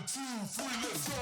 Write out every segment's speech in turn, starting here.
One, two, three, let's go.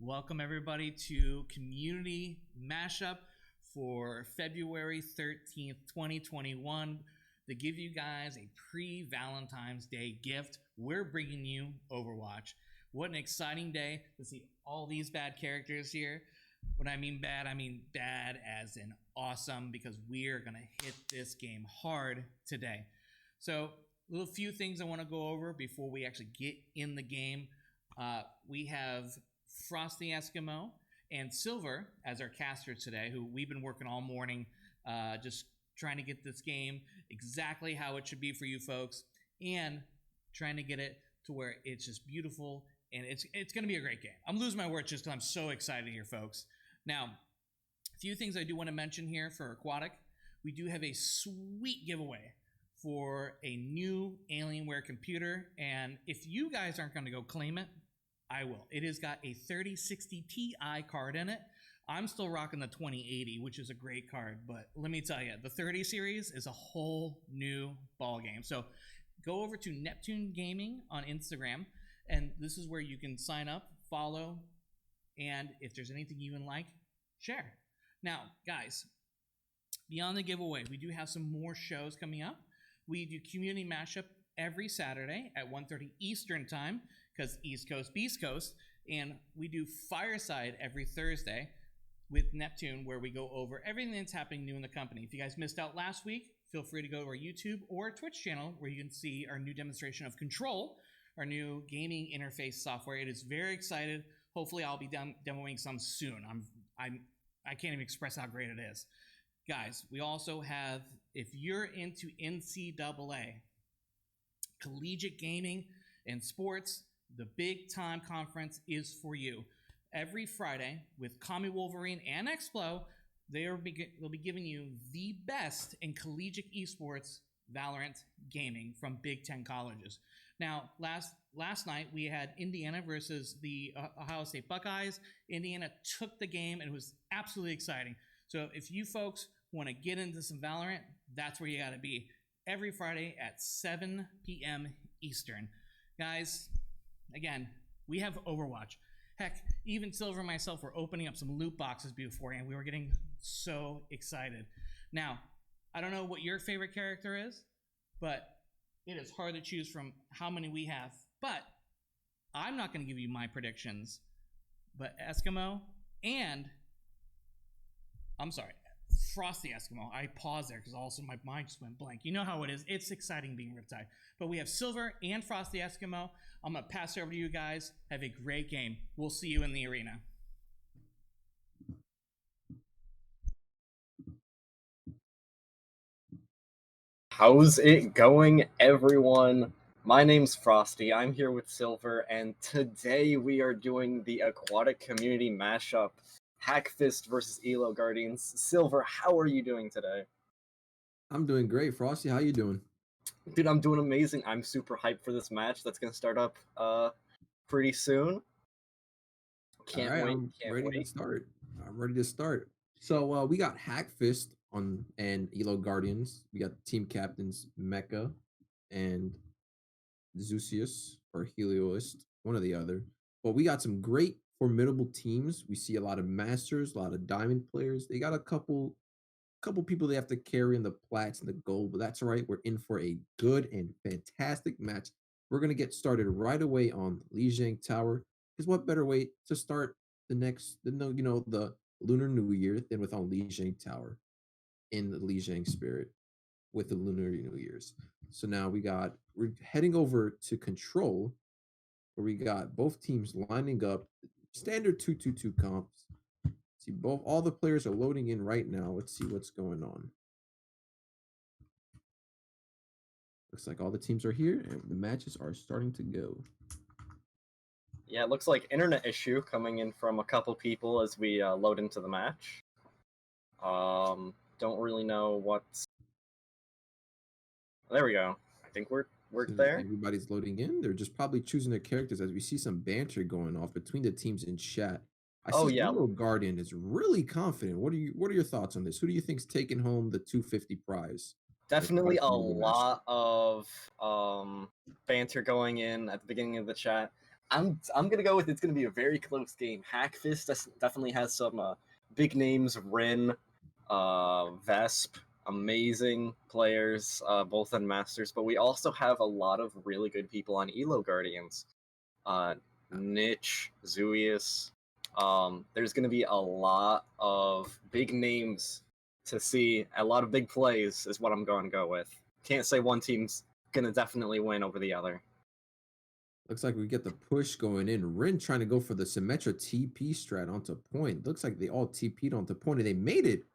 Welcome everybody to Community Mashup for February 13th, 2021. To give you guys a pre-Valentine's Day gift, we're bringing you Overwatch. What an exciting day to see all these bad characters here. When I mean bad as in awesome, because we are going to hit this game hard today. So, a little few things I want to go over before we actually get in the game. We have Frosty Eskimo and Silver as our caster today, who we've been working all morning, just trying to get this game exactly how it should be for you folks, and trying to get it to where it's just beautiful, and it's going to be a great game. I'm losing my words just because I'm so excited here, folks. Now, a few things I do want to mention here for Aquatik. We do have a sweet giveaway for a new Alienware computer, and if you guys aren't going to go claim it, I will. It has got a 3060 Ti card in it. I'm still rocking the 2080, which is a great card, but let me tell you, the 30 series is a whole new ball game. So go over to Neptune Gaming on Instagram, and this is where you can sign up, follow, and if there's anything you even like, share. Now, guys, beyond the giveaway, we do have some more shows coming up. We do Community Mashup every Saturday at 1:30 Eastern Time, because East Coast, Beast Coast, And we do Fireside every Thursday with Neptune, where we go over everything that's happening new in the company. If you guys missed out last week, feel free to go to our YouTube or Twitch channel, where you can see our new demonstration of Control, our new gaming interface software. It is very excited. Hopefully, I'll be demoing some soon. I can't even express how great it is. Guys, we also have, if you're into NCAA, collegiate gaming and sports, the big time conference is for you. Every Friday with Kami Wolverine and Explo, they'll be giving you the best in collegiate esports Valorant gaming from Big Ten colleges. Now, last night we had Indiana versus the Ohio State Buckeyes. Indiana took the game, and it was absolutely exciting. So if you folks want to get into some Valorant, that's where you got to be. Every Friday at 7 p.m. Eastern. Guys, again, we have Overwatch. Heck, even Silver and myself were opening up some loot boxes beforehand. We were getting so excited. Now, I don't know what your favorite character is, but it is hard to choose from how many we have. But I'm not going to give you my predictions. But Eskimo and, I'm sorry, Frosty Eskimo. I paused there because also my mind just went blank. You know how it is. It's exciting being Riptide. But we have Silver and Frosty Eskimo. I'm going to pass it over to you guys. Have a great game. We'll see you in the arena. How's it going, everyone? My name's Frosty. I'm here with Silver, and today we are doing the Aquatic Community Mashup, Hackfist versus Elo Guardians. Silver, how are you doing today? I'm doing great. Frosty, how you doing? Dude, I'm doing amazing. I'm super hyped for this match that's gonna start up pretty soon. Can't wait. I'm ready to start. I'm ready to start. So we got Hackfist on and Elo Guardians. We got team captains Mecha and Zeusius or Helioist, one or the other. But we got some great formidable teams. We see a lot of masters, a lot of diamond players. They got a couple people they have to carry in the plats and the gold, but that's all right. We're in for a good and fantastic match. We're gonna get started right away on Lijiang Tower. Because what better way to start the Lunar New Year than with on Lijiang Tower in the Lijiang spirit with the Lunar New Year's. So now we're heading over to Control, where we got both teams lining up, standard 2-2-2 comps. See, all the players are loading in right now. Let's see what's going on. Looks like all the teams are here, and the matches are starting to go. Yeah, it looks like internet issue coming in from a couple people as we load into the match. Don't really know what's... There we go. I think we're there. Everybody's loading in. They're just probably choosing their characters as we see some banter going off between the teams in chat. I see Elo Guardian is really confident. What are your thoughts on this? Who do you think's taking home the 250 prize? Definitely a lot of banter going in at the beginning of the chat. I'm gonna go with it's gonna be a very close game. Hackfist definitely has some big names. Rin, Vesp, amazing players, both in Masters. But we also have a lot of really good people on Elo Guardians. Niche, Zeusius. There's gonna be a lot of big names to see. A lot of big plays is what I'm going to go with. Can't say one team's gonna definitely win over the other. Looks like we get the push going in. Rin trying to go for the Symmetra TP strat onto point. Looks like they all TP'd onto point and they made it.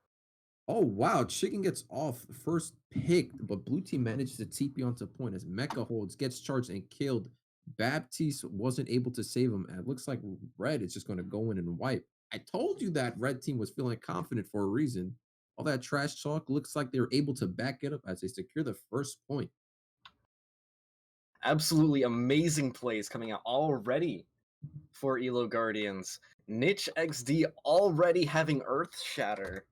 Oh, wow. Chicken gets off the first pick, but blue team manages to TP onto point as Mecha holds, gets charged and killed. Baptiste wasn't able to save him. And it looks like Red is just going to go in and wipe. I told you that Red team was feeling confident for a reason. All that trash talk looks like they were able to back it up as they secure the first point. Absolutely amazing plays coming out already for Elo Guardians. Niche XD already having Earth Shatter.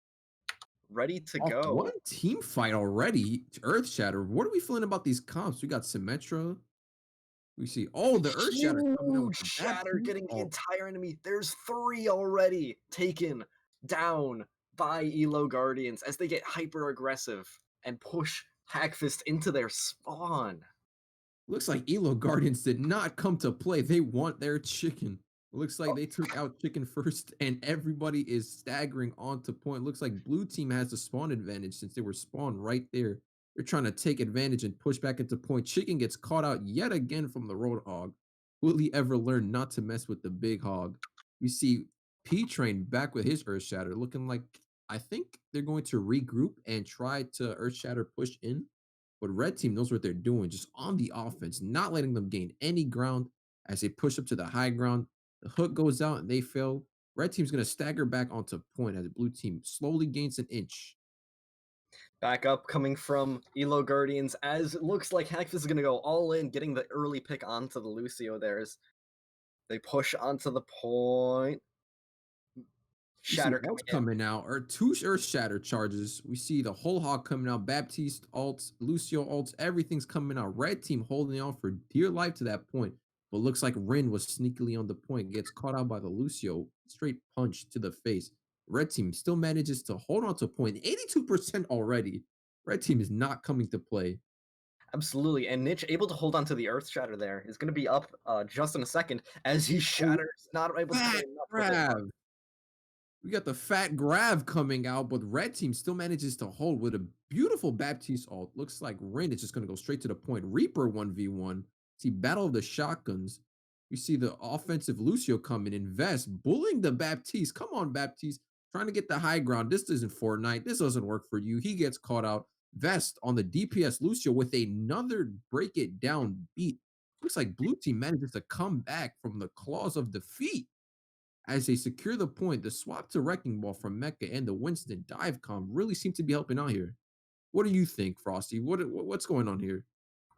Ready to go. One team fight already. Earth Shatter. What are we feeling about these comps? We got Symmetra. We see the Earth Shatter coming out. Shatter getting the entire enemy. There's 3 already taken down by Elo Guardians as they get hyper aggressive and push Hackfist into their spawn. Looks like Elo Guardians did not come to play. They want their chicken. Looks like they took out chicken first, and everybody is staggering onto point. Looks like blue team has the spawn advantage since they were spawned right there. They're trying to take advantage and push back into point. Chicken gets caught out yet again from the Roadhog. Will he ever learn not to mess with the big hog? We see P-Train back with his Earth Shatter, looking like I think they're going to regroup and try to Earth Shatter push in. But red team knows what they're doing, just on the offense, not letting them gain any ground as they push up to the high ground. The hook goes out and they fail. Red team's going to stagger back onto point as the blue team slowly gains an inch. Back up coming from Elo Guardians, as it looks like Hackfist is going to go all in, getting the early pick onto the Lucio there as they push onto the point. Shatter coming out, or two Earth Shatter charges. We see the whole hog coming out, Baptiste ults, Lucio ults, everything's coming out. Red team holding on for dear life to that point, but looks like Rin was sneakily on the point, gets caught out by the Lucio, straight punch to the face. Red team still manages to hold on to a point, 82% already. Red team is not coming to play. Absolutely, and Niche able to hold on to the Earth Shatter there is going to be up just in a second as he shatters, not able to play enough with it. We got the fat grab coming out, but red team still manages to hold with a beautiful Baptiste ult. Looks like Rin is just going to go straight to the point. Reaper 1v1. See, battle of the shotguns. We see the offensive Lucio coming, invest, bullying the Baptiste. Come on, Baptiste. Trying to get the high ground. This isn't Fortnite. This doesn't work for you. He gets caught out. Vest on the DPS Lucio with another break it down beat. Looks like blue team manages to come back from the claws of defeat. As they secure the point, the swap to Wrecking Ball from Mecha and the Winston dive comp really seem to be helping out here. What do you think, Frosty? What's going on here?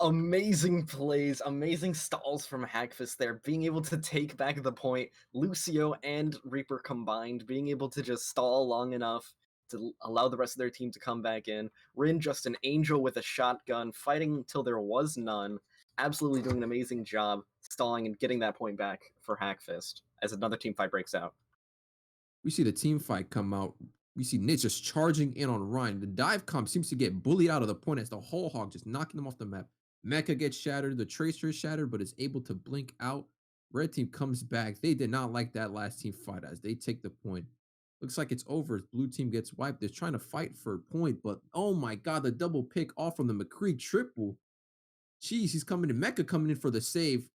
Amazing plays, amazing stalls from Hackfist there, being able to take back the point. Lucio and Reaper combined, being able to just stall long enough to allow the rest of their team to come back in. Rin just an angel with a shotgun, fighting until there was none. Absolutely doing an amazing job stalling and getting that point back for Hackfist as another team fight breaks out. We see the team fight come out. We see Nitz just charging in on Ryan. The dive comp seems to get bullied out of the point as the whole hog just knocking them off the map. Mecha gets shattered. The Tracer is shattered, but is able to blink out. Red team comes back. They did not like that last team fight as they take the point. Looks like it's over. Blue team gets wiped. They're trying to fight for a point, but oh my god, the double pick off from the McCree triple. Jeez, he's coming in. Mecha coming in for the save.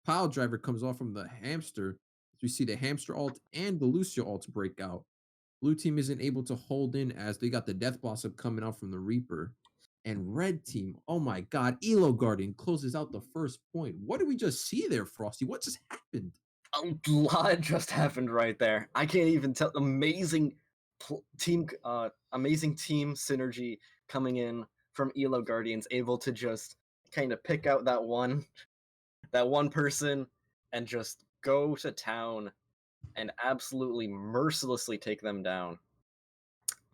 Pile driver comes off from the hamster. We see the hamster ult and the Lucio ults break out. Blue team isn't able to hold in as they got the Death Blossom coming out from the Reaper. And red team, oh my god, Elo Guardian closes out the first point. What did we just see there, Frosty? What just happened? A lot just happened right there. I can't even tell. Amazing team synergy coming in from Elo Guardians, able to just kind of pick out that one person and just go to town and absolutely mercilessly take them down.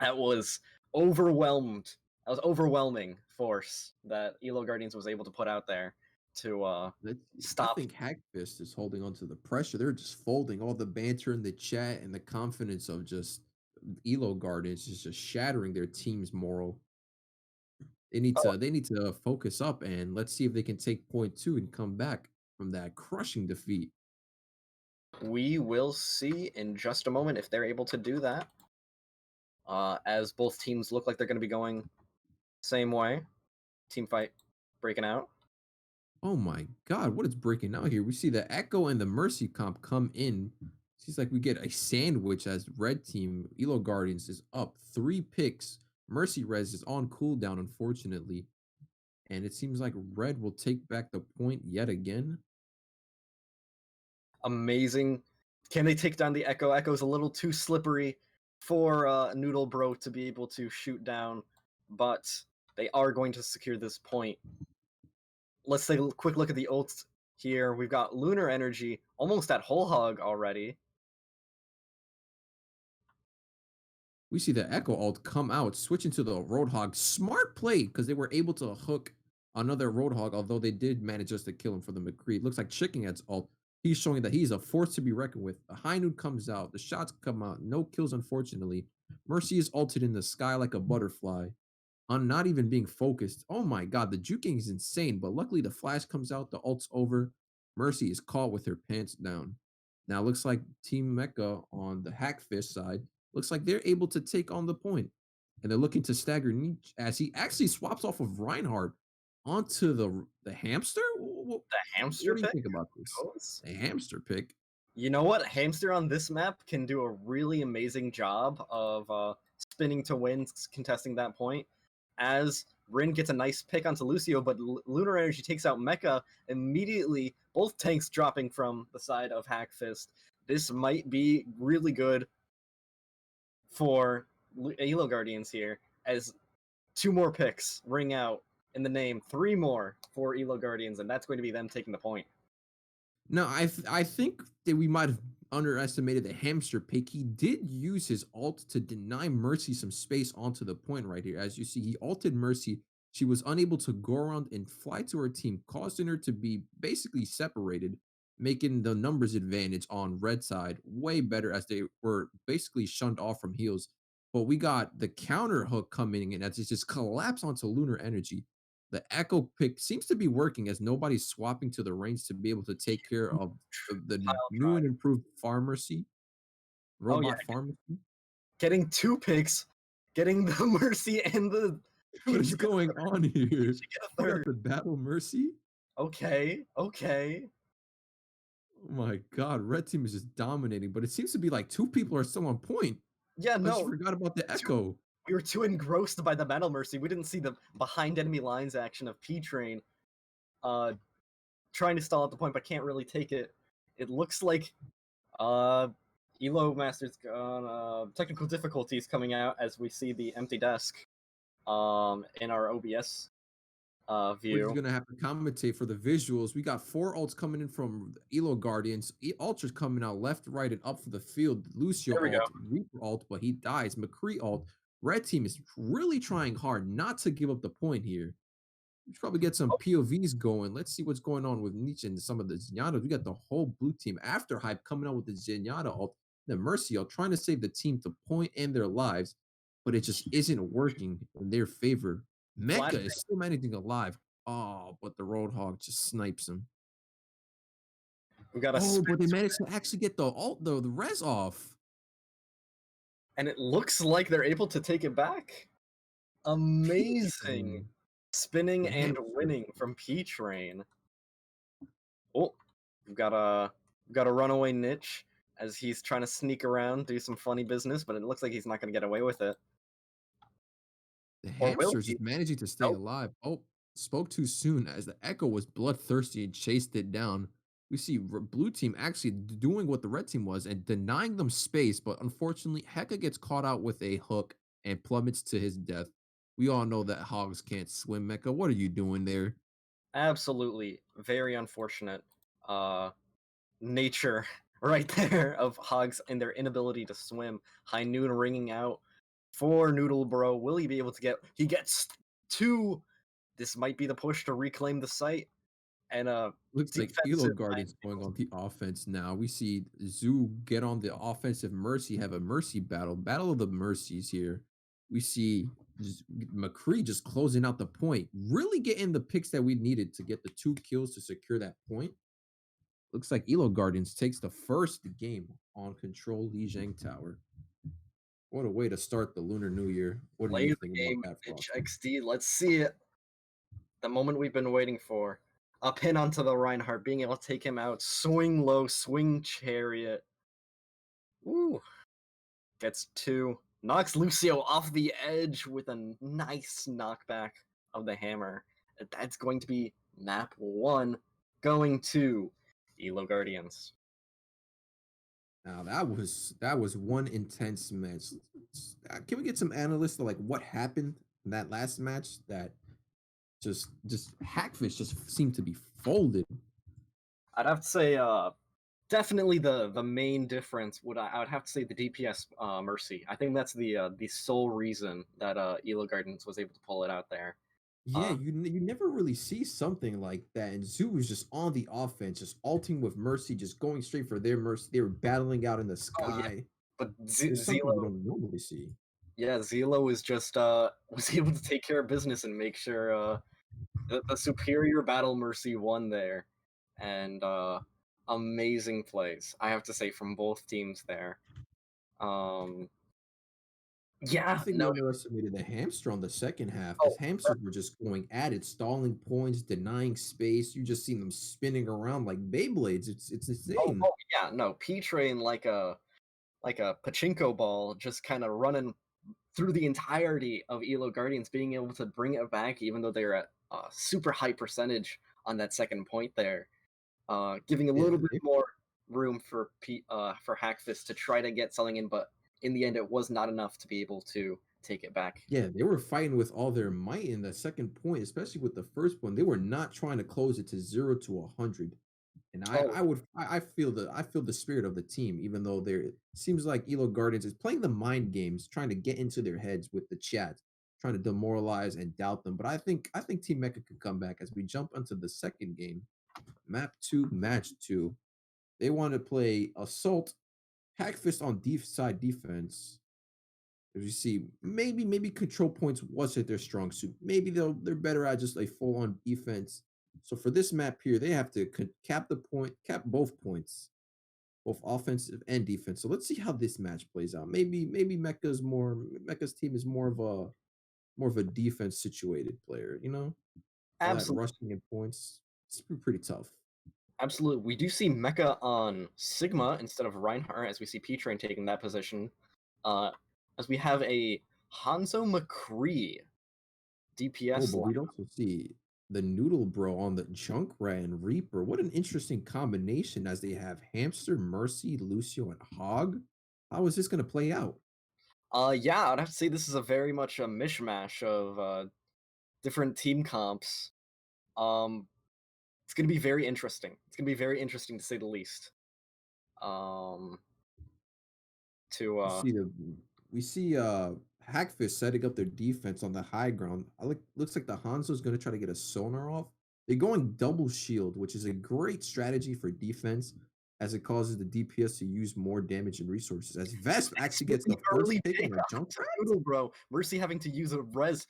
That was overwhelming force that Elo Guardians was able to put out there to stop. I think Hackfist is holding on to the pressure. They're just folding all the banter in the chat and the confidence of just Elo Guardians is just shattering their team's moral. They need to focus up and let's see if they can take point 2 and come back from that crushing defeat. We will see in just a moment if they're able to do that. As both teams look like they're going to be going same way. Team fight breaking out. Oh my god, what is breaking out here? We see the Echo and the Mercy comp come in. Seems like we get a sandwich as red team, Elo Guardians is up 3 picks. Mercy Res is on cooldown, unfortunately. And it seems like red will take back the point yet again. Amazing. Can they take down the Echo? Echo's a little too slippery for Noodle Bro to be able to shoot down, but they are going to secure this point. Let's take a quick look at the ults here. We've got Lunar Energy almost at Whole Hog already. We see the Echo ult come out, switch into the Roadhog. Smart play, because they were able to hook another Roadhog, although they did manage just to kill him for the McCree. It looks like Chicken Head's ult. He's showing that he's a force to be reckoned with. The High Noon comes out. The shots come out. No kills, unfortunately. Mercy is ulted in the sky like a butterfly. On not even being focused. Oh my god, the juking is insane, but luckily the flash comes out. The ult's over. Mercy is caught with her pants down. Now, looks like Team Mecha on the Hackfish side looks like they're able to take on the point, and they're looking to stagger Nietzsche as he actually swaps off of Reinhardt onto the hamster. The hamster What do you pick think about this? goes. A hamster pick. You know what? Hamster on this map can do a really amazing job of spinning to win, contesting that point. As Rin gets a nice pick onto Lucio, but Lunar Energy takes out Mecha immediately. Both tanks dropping from the side of Hackfist. This might be really good for Elo Guardians here, as 2 more picks ring out in the name, 3 more for Elo Guardians, and that's going to be them taking the point. No, I think that we might have underestimated the hamster pick. He did use his ult to deny Mercy some space onto the point right here. As you see, he ulted Mercy. She was unable to go around and fly to her team, causing her to be basically separated, making the numbers advantage on red side way better as they were basically shunned off from heals. But we got the counter hook coming in as it just collapsed onto Lunar Energy. The echo pick seems to be working as nobody's swapping to the range to be able to take care of the new and improved pharmacy, robot pharmacy. Getting 2 picks, getting the Mercy and the. What is going on here? Get a We got third. the battle mercy. Okay. Oh my god, red team is just dominating, but it seems to be like 2 people are still on point. Yeah, I just no. forgot about the echo. We were too engrossed by the Battle Mercy. We didn't see the behind enemy lines action of P-Train trying to stall at the point, but can't really take it. It looks like Elo Master's got technical difficulties coming out as we see the empty desk in our OBS view. We're gonna have to commentate for the visuals. We got 4 ults coming in from Elo Guardians. Ultra's coming out left, right, and up for the field. Lucio ult, Reaper ult, but he dies. McCree ult. Red team is really trying hard not to give up the point here. We should probably get some POVs going. Let's see what's going on with Nietzsche and some of the Zenyatta. We got the whole blue team after hype coming out with the Zenyatta ult, the Mercy ult, trying to save the team to point and their lives, but it just isn't working in their favor. Mecha is still managing alive. Oh, but the Roadhog just snipes him. We got but they managed to actually get the ult though, the res off. And it looks like they're able to take it back. Amazing. Spinning and winning from P-Train. Oh, we've got a runaway niche as he's trying to sneak around, do some funny business, but it looks like he's not going to get away with it. The hamster's just managing to stay alive. Oh, spoke too soon as the echo was bloodthirsty and chased it down. We see blue team actually doing what the red team was and denying them space, but unfortunately, Heka gets caught out with a hook and plummets to his death. We all know that hogs can't swim, Mecha. What are you doing there? Absolutely. Very unfortunate nature right there of hogs and their inability to swim. High Noon ringing out for Noodle Bro. Will he be able to get... He gets 2. This might be the push to reclaim the site. And looks like Elo Guardians going on the offense now. We see Zoo get on the offensive Mercy, have a Mercy battle of the Mercies here. We see McCree just closing out the point, really getting the picks that we needed to get the 2 kills to secure that point. Looks like Elo Guardians takes the first game on Control Lijiang Tower. What a way to start the Lunar New Year. What do you think about that? XD, let's see it. The moment we've been waiting for. A pin onto the Reinhardt, being able to take him out. Swing low, swing chariot. Ooh. Gets 2. Knocks Lucio off the edge with a nice knockback of the hammer. That's going to be map 1 going to Elo Guardians. Now that was one intense match. Can we get some analysts to like what happened in that last match that just Hackfish just seemed to be folded? I'd have to say definitely the main difference I would have to say the DPS Mercy. I think that's the sole reason that Elo Guardians was able to pull it out there. Yeah, you never really see something like that. And Zoo was just on the offense, just ulting with Mercy, just going straight for their Mercy. They were battling out in the sky. Oh, yeah. But Zelo we don't normally see. Yeah, Zelo was just was able to take care of business and make sure the superior battle Mercy won there. And amazing plays, I have to say, from both teams there. Um, I yeah, think we no, underestimated the hamster on the second half because oh, hamsters were just going at it, stalling points, denying space. You just seen them spinning around like Beyblades. It's insane. yeah, no, P-Train like a pachinko ball, just kind of running through the entirety of Elo Guardians, being able to bring it back, even though they're at a super high percentage on that second point there, giving a Yeah, little bit more room for for Hackfist to try to get something in, but in the end, it was not enough to be able to take it back. yeah, they were fighting with all their might in the second point, especially with the first one. They were not trying to close it to 0 to 100. And Oh, I feel the spirit of the team, even though there it seems like Elo Guardians is playing the mind games, trying to get into their heads with the chat, trying to demoralize and doubt them. But I think Team Mecha could come back as we jump into the second game, map 2, match 2. They want to play Assault, Hackfist on side defense. As you see, maybe control points wasn't their strong suit. Maybe they're better at just a full on defense. So for this map here, they have to cap both points, both offensive and defense. So let's see how this match plays out. Maybe Mecha's team is more of a defense situated player. All that absolutely. rushing and points. It's pretty tough. Absolutely. We do see Mecha on Sigma instead of Reinhardt, as we see P-Train taking that position. As we have a Hanzo McCree Oh, DPS but line. we'd also see the Noodle Bro on the Junkrat and Reaper. What an interesting combination as they have Hamster, Mercy, Lucio, and Hog. How is this going to play out? Yeah, I'd have to say this is a very much a mishmash of different team comps. Um, it's gonna be very interesting. It's gonna be very interesting to say the least. Um, to We see the we see Hackfist setting up their defense on the high ground. Looks like the Hanzo's going to try to get a sonar off. They're going double shield, which is a great strategy for defense as it causes the DPS to use more damage and resources. As Vesp actually gets the first early pick on pick a jump. to Noodle Bro. Mercy having to use a res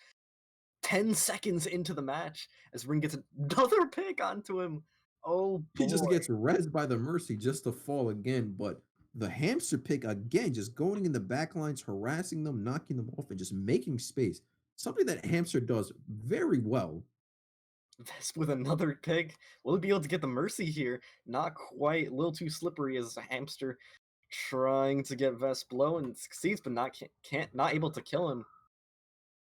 10 seconds into the match as Ring gets another pick onto him. Oh He boy. just gets rezzed by the Mercy just to fall again. But the hamster pick again, just going in the back lines, harassing them, knocking them off, and just making space. Something that hamster does very well. Vesp with another pick. Will he be able to get the Mercy here? Not quite. A little too slippery as a hamster trying to get Vesp low and succeeds, but not able to kill him.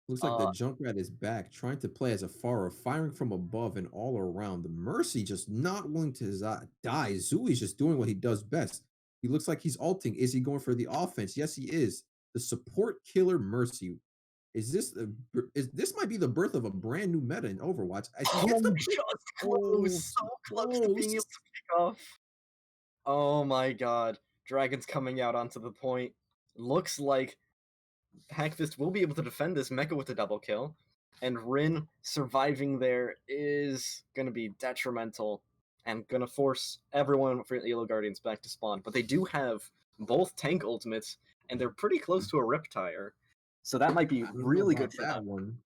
Looks like the Junkrat is back, trying to play as a Pharah, firing from above and all around. The Mercy just not willing to die. Zui's just doing what he does best. He looks like he's ulting. Is he going for the offense? Yes, he is. The support killer Mercy. This might be the birth of a brand new meta in Overwatch? As he gets the Just close, so close to being able to pick off. Oh my god. Dragon's coming out onto the point. Looks like Hackfist will be able to defend this Mecha with a double kill. And Rin surviving there is going to be detrimental and going to force everyone for Elo Guardians back to spawn. But they do have both tank ultimates, and they're pretty close to a Riptire. So that might be I don't know really about good for that them. one.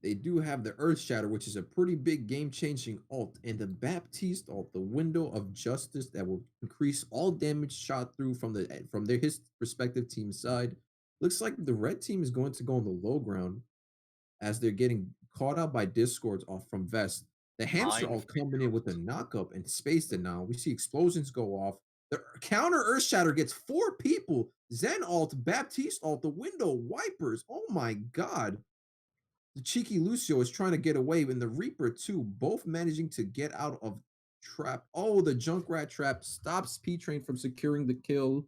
They do have the Earth Shatter, which is a pretty big game-changing ult, and the Baptiste ult, the Window of Justice that will increase all damage shot through from his respective team side. Looks like the red team is going to go on the low ground as they're getting caught out by discords off from Vest. The hamster ult coming in with a knockup and space denial. We see explosions go off. The counter Earth Shatter gets 4 people. Zen ult, Baptiste ult, the Window wipers. Oh my god. The cheeky Lucio is trying to get away, and the Reaper too, both managing to get out of trap. Oh, the Junkrat trap stops P-Train from securing the kill,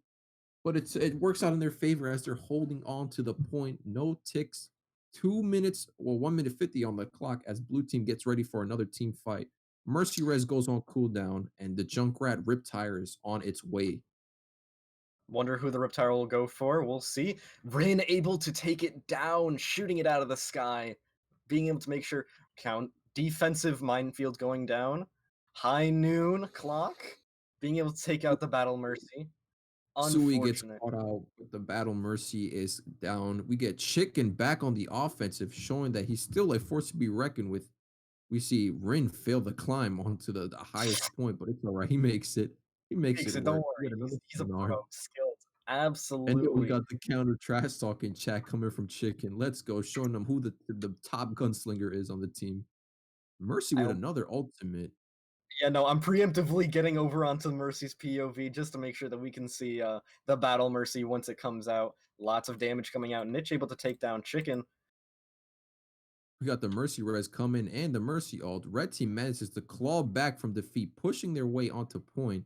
but it works out in their favor as they're holding on to the point. No ticks. 2 minutes, well, 1 minute 50 on the clock as blue team gets ready for another team fight. Mercy Res goes on cooldown, and the Junkrat Riptire is on its way. Wonder who the Riptire will go for. We'll see. Rin able to take it down, shooting it out of the sky, being able to make sure count defensive minefield going down. High noon clock, being able to take out the Battle Mercy. Sui gets Unfortunate. caught out, but the Battle Mercy is down. We get Chicken back on the offensive, showing that he's still a force to be reckoned with. We see Rin fail the climb onto the highest point, but it's all right. He makes it. He makes Makes it it, don't work. worry. We got another He's a one pro, arm. skilled. And then we Absolutely. got the counter trash talking chat coming from Chicken. Let's go, showing them who the top gunslinger is on the team. Mercy with I another ultimate. Yeah, no, I'm preemptively getting over onto Mercy's POV just to make sure that we can see the Battle Mercy once it comes out. Lots of damage coming out. Niche able to take down Chicken. We got the Mercy Res coming and the Mercy ult. Red team manages to claw back from defeat, pushing their way onto point.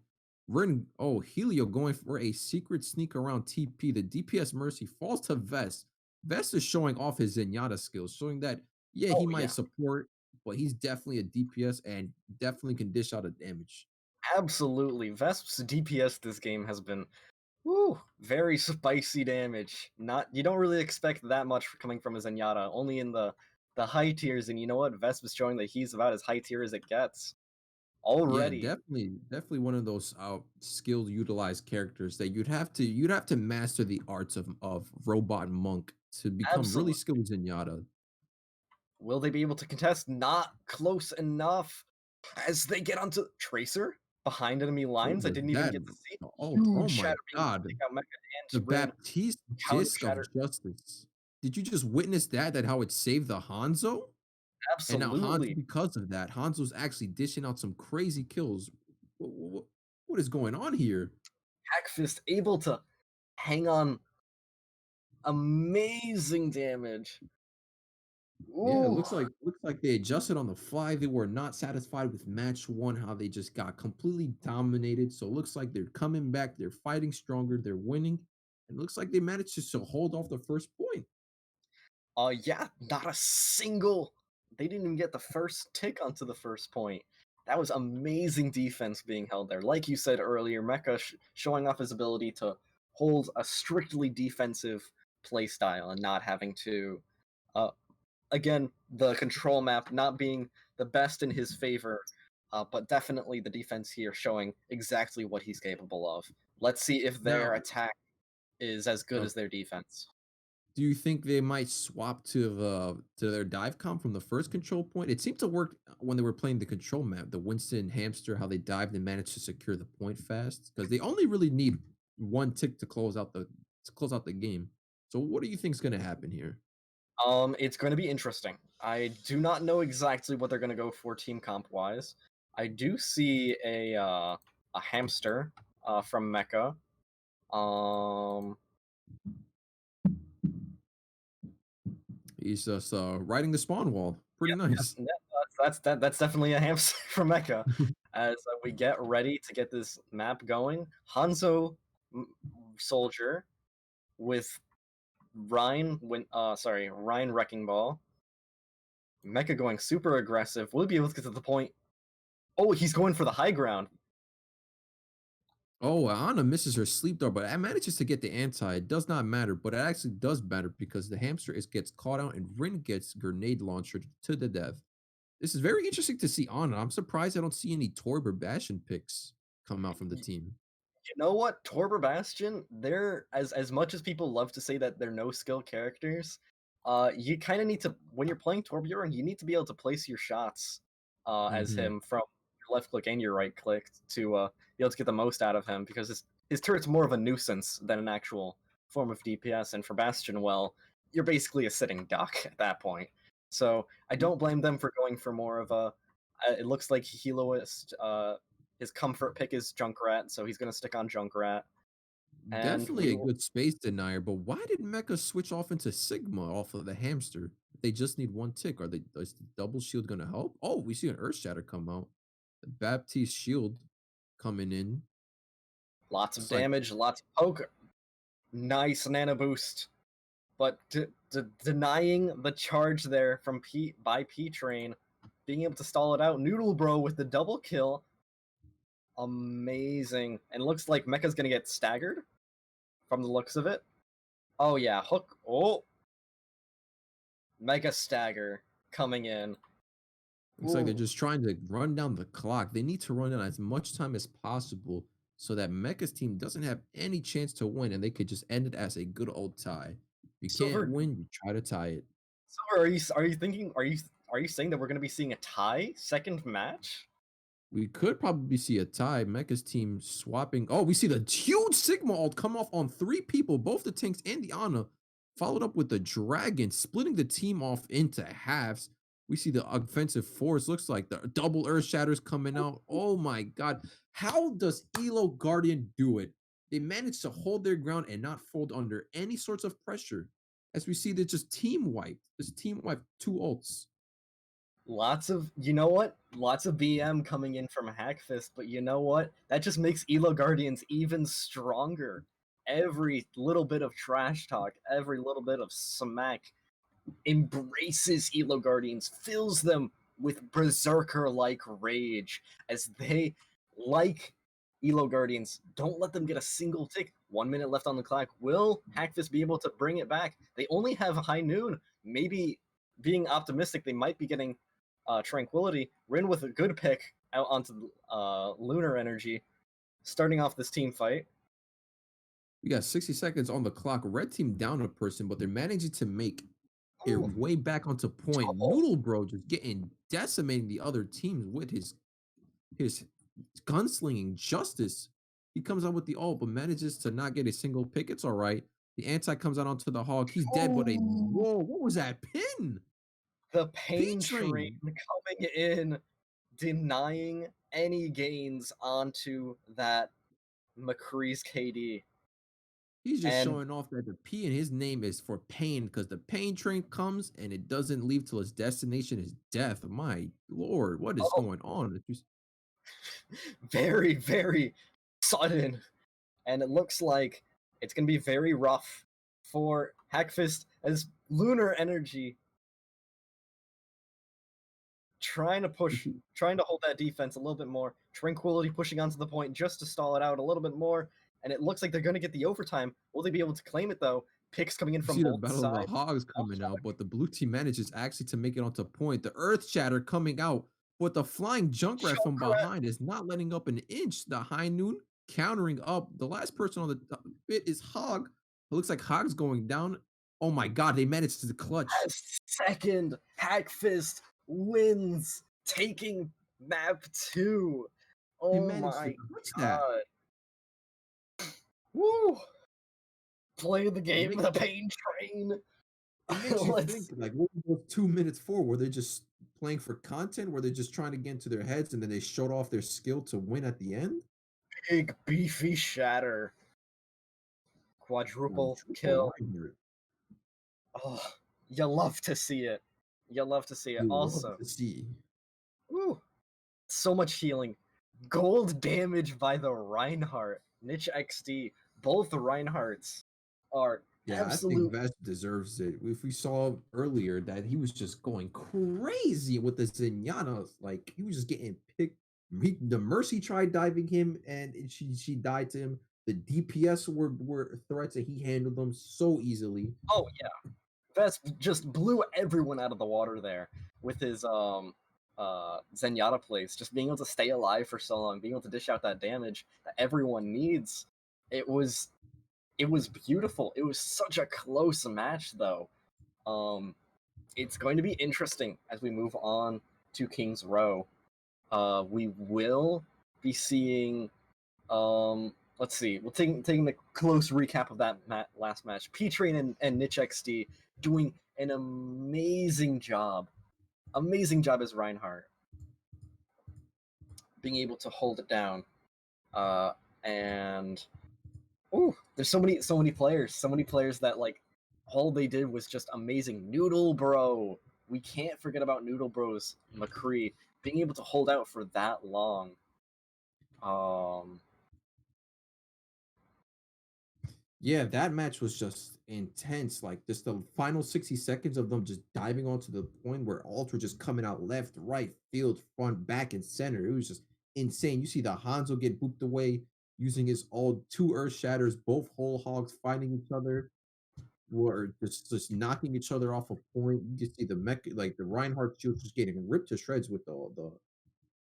Rin, oh, Helio going for a secret sneak around TP. The DPS Mercy falls to Vest. Vest is showing off his Zenyatta skills, showing that, yeah, he Oh, might yeah, support, but he's definitely a DPS and definitely can dish out a damage. absolutely. Vesp's DPS this game has been very spicy damage. Not You don't really expect that much coming from a Zenyatta, only in the high tiers, and you know what? Vesp is showing that he's about as high tier as it gets. Yeah, Already. definitely one of those skilled utilized characters that you'd have to master the arts of robot monk to become really Absolutely. skilled Zenyatta. Will they be able to contest? Not close enough. As they get onto Tracer behind enemy What lines, I was didn't even that? get to see. Oh Huge my shatter being able to god. take out Mecha The and Rin. Baptiste Counter disc of shatter. justice. Did you just witness that? That how it saved the Hanzo? And now Hanzo, Absolutely. because of that, Hanzo's actually dishing out some crazy kills. What is going on here? Hackfist able to hang on. Amazing damage. Yeah, it Ooh. looks like they adjusted on the fly. They were not satisfied with match one, how they just got completely dominated. So it looks like they're coming back, they're fighting stronger, they're winning. And it looks like they managed to hold off the first point. Yeah, not a single. They didn't even get the first tick onto the first point. That was amazing defense being held there. Like you said earlier, Mecha showing off his ability to hold a strictly defensive playstyle and not having to. Again, the control map not being the best in his favor, but definitely the defense here showing exactly what he's capable of. Let's see if their Now, attack is as good uh, as their defense. do you think they might swap to their dive comp from the first control point? It seemed to work when they were playing the control map, the Winston hamster, how they dived and managed to secure the point fast because they only really need one tick to close out the game. So what do you think is going to happen here? It's going to be interesting. I do not know exactly what they're going to go for team comp wise. I do see a hamster from Mecha. Um, He's just riding the spawn wall. Pretty yep, nice. yep, that's definitely a hamster from Mecha. As we get ready to get this map going, Hanzo soldier with Ryan Wrecking Ball. Mecha going super aggressive. Will he be able to get to the point? Oh, he's going for the high ground. Oh, Anna misses her sleep door, but it manages to get the anti. It does not matter, but it actually does matter because the hamster gets caught out and Rin gets grenade launched to the death. This is very interesting to see Anna. I'm surprised I don't see any Torb or Bastion picks come out from the team. You know what, Torber Bastion, they're as much as people love to say that they're no skill characters. You kind of need to, when you're playing Torbjorn, you need to be able to place your shots as Hmm. him from your left click and your right click to be able to get the most out of him because his turret's more of a nuisance than an actual form of DPS. And for Bastion, well, you're basically a sitting duck at that point. So I don't blame them for going for more of a. It looks like Heloist. His comfort pick is Junkrat, so he's going to stick on Junkrat. And Definitely we a will. good space denier, but why did Mecha switch off into Sigma off of the hamster? They just need one tick. Is the double shield going to help? Oh, we see an Earth Shatter come out. The Baptiste shield coming in. Lots of It's like, damage, lots of poke. Nice nano boost. But denying the charge there from P Train, being able to stall it out. Noodle Bro with the double kill. Amazing. And it looks like Mecha's going to get staggered from the looks of it. Oh, yeah. Hook. Oh. Mega stagger coming in. looks like they're Ooh. just trying to run down the clock. They need to run down as much time as possible so that Mecha's team doesn't have any chance to win and they could just end it as a good old tie. If you can't Silver, win, you try to tie it. Silver, are you saying that we're going to be seeing a tie second match? We could probably see a tie. Mecha's team swapping. Oh, we see the huge Sigma ult come off on 3 people, both the tanks and the Ana, followed up with the Dragon, splitting the team off into halves. We see the offensive force. Looks like the double Earth Shatters coming out. Oh my god. How does Elo Guardian do it? They managed to hold their ground and not fold under any sorts of pressure. As we see, they just team wiped. Just team wiped 2 ults. Lots of, you know what? Lots of BM coming in from Hackfist, but you know what? That just makes Elo Guardians even stronger. Every little bit of trash talk, every little bit of smack embraces Elo Guardians, fills them with berserker-like rage as they, like Elo Guardians, don't let them get a single tick. 1 minute left on the clock. Will Hackfist be able to bring it back? They only have High Noon. Maybe being optimistic, they might be getting Tranquility. Rin with a good pick out onto Lunar Energy, starting off this team fight. We got 60 seconds on the clock. Red team down a person, but they're managing to make it Ooh. way back onto point. Oh. Noodle Bro just getting decimating the other teams with his gunslinging justice. He comes out with the ult, but manages to not get a single pick. It's all right. The anti comes out onto the hog. He's dead, but a whoa, what was that pin? The pain P-Train. train coming in, denying any gains onto that McCree's KD. He's just And- showing off that the P in his name is for pain because the pain train comes and it doesn't leave till its destination is death. My lord, what is going on? It's just Very, very sudden. And it looks like it's going to be very rough for Hackfist as Lunar Energy trying to push, trying to hold that defense a little bit more. Tranquility pushing onto the point just to stall it out a little bit more. And it looks like they're going to get the overtime. Will they be able to claim it, though? Picks coming in You from see the both Battle sides. of the Hogs coming out, but the blue team manages actually to make it onto point. The Earth Shatter coming out, but the flying Junkrat from Junkrat. behind is not letting up an inch. The High Noon countering up. The last person on the bit is Hog. It looks like Hog's going down. Oh my god, they managed to clutch. Second, Hackfist wins, taking map 2. They Oh managed to my clutch that. god. Woo! Play the game, makes- the pain train. It makes you Let's- think, like, what were those 2 minutes for? Were they just playing for content? Were they just trying to get into their heads and then they showed off their skill to win at the end? Big beefy shatter. Quadruple kill. Reinhardt. Oh, you love to see it. You love to see it. You love Also, to see. woo, so much healing. Gold damage by the Reinhardt. Niche XD. Both the Reinhardts are Yeah, I absolute. think Vest deserves it. If we saw earlier that he was just going crazy with the Zenyatta, like he was just getting picked. The Mercy tried diving him, and she died to him. The DPS were threats, and he handled them so easily. Oh yeah, Vest just blew everyone out of the water there with his Zenyatta plays. Just being able to stay alive for so long, being able to dish out that damage that everyone needs. It was beautiful. It was such a close match, though. It's going to be interesting as we move on to King's Row. We will be seeing. Let's see. We'll taking the close recap of that last match. P-Train and Niche XD doing an amazing job. Amazing job as Reinhardt. Being able to hold it down. And ooh, there's so many players that like all they did was just amazing. Noodle Bro. We can't forget about Noodle Bro's McCree being able to hold out for that long. Yeah, that match was just intense. Like just the final 60 seconds of them just diving onto the point where ults were just coming out left, right, field, front, back, and center. It was just insane. You see the Hanzo get booped away using his all 2 Earth Shatters, both whole hogs fighting each other, were just knocking each other off a point. You can see the mech, like the Reinhardt shield just getting ripped to shreds with the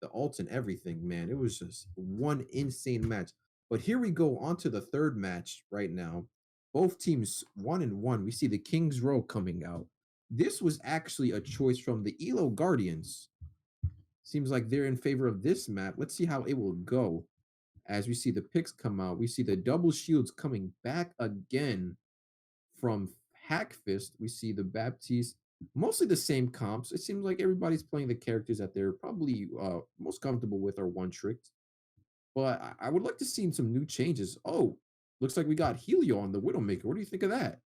ults and everything, man. It was just one insane match. But here we go on to the third match right now. Both teams 1-1. We see the King's Row coming out. This was actually a choice from the Elo Guardians. Seems like they're in favor of this map. Let's see how it will go. As we see the picks come out, we see the double shields coming back again from Hackfist. We see the Baptiste, mostly the same comps. It seems like everybody's playing the characters that they're probably most comfortable with or one tricked. But I would like to see some new changes. Oh, looks like we got Helio on the Widowmaker. What do you think of that?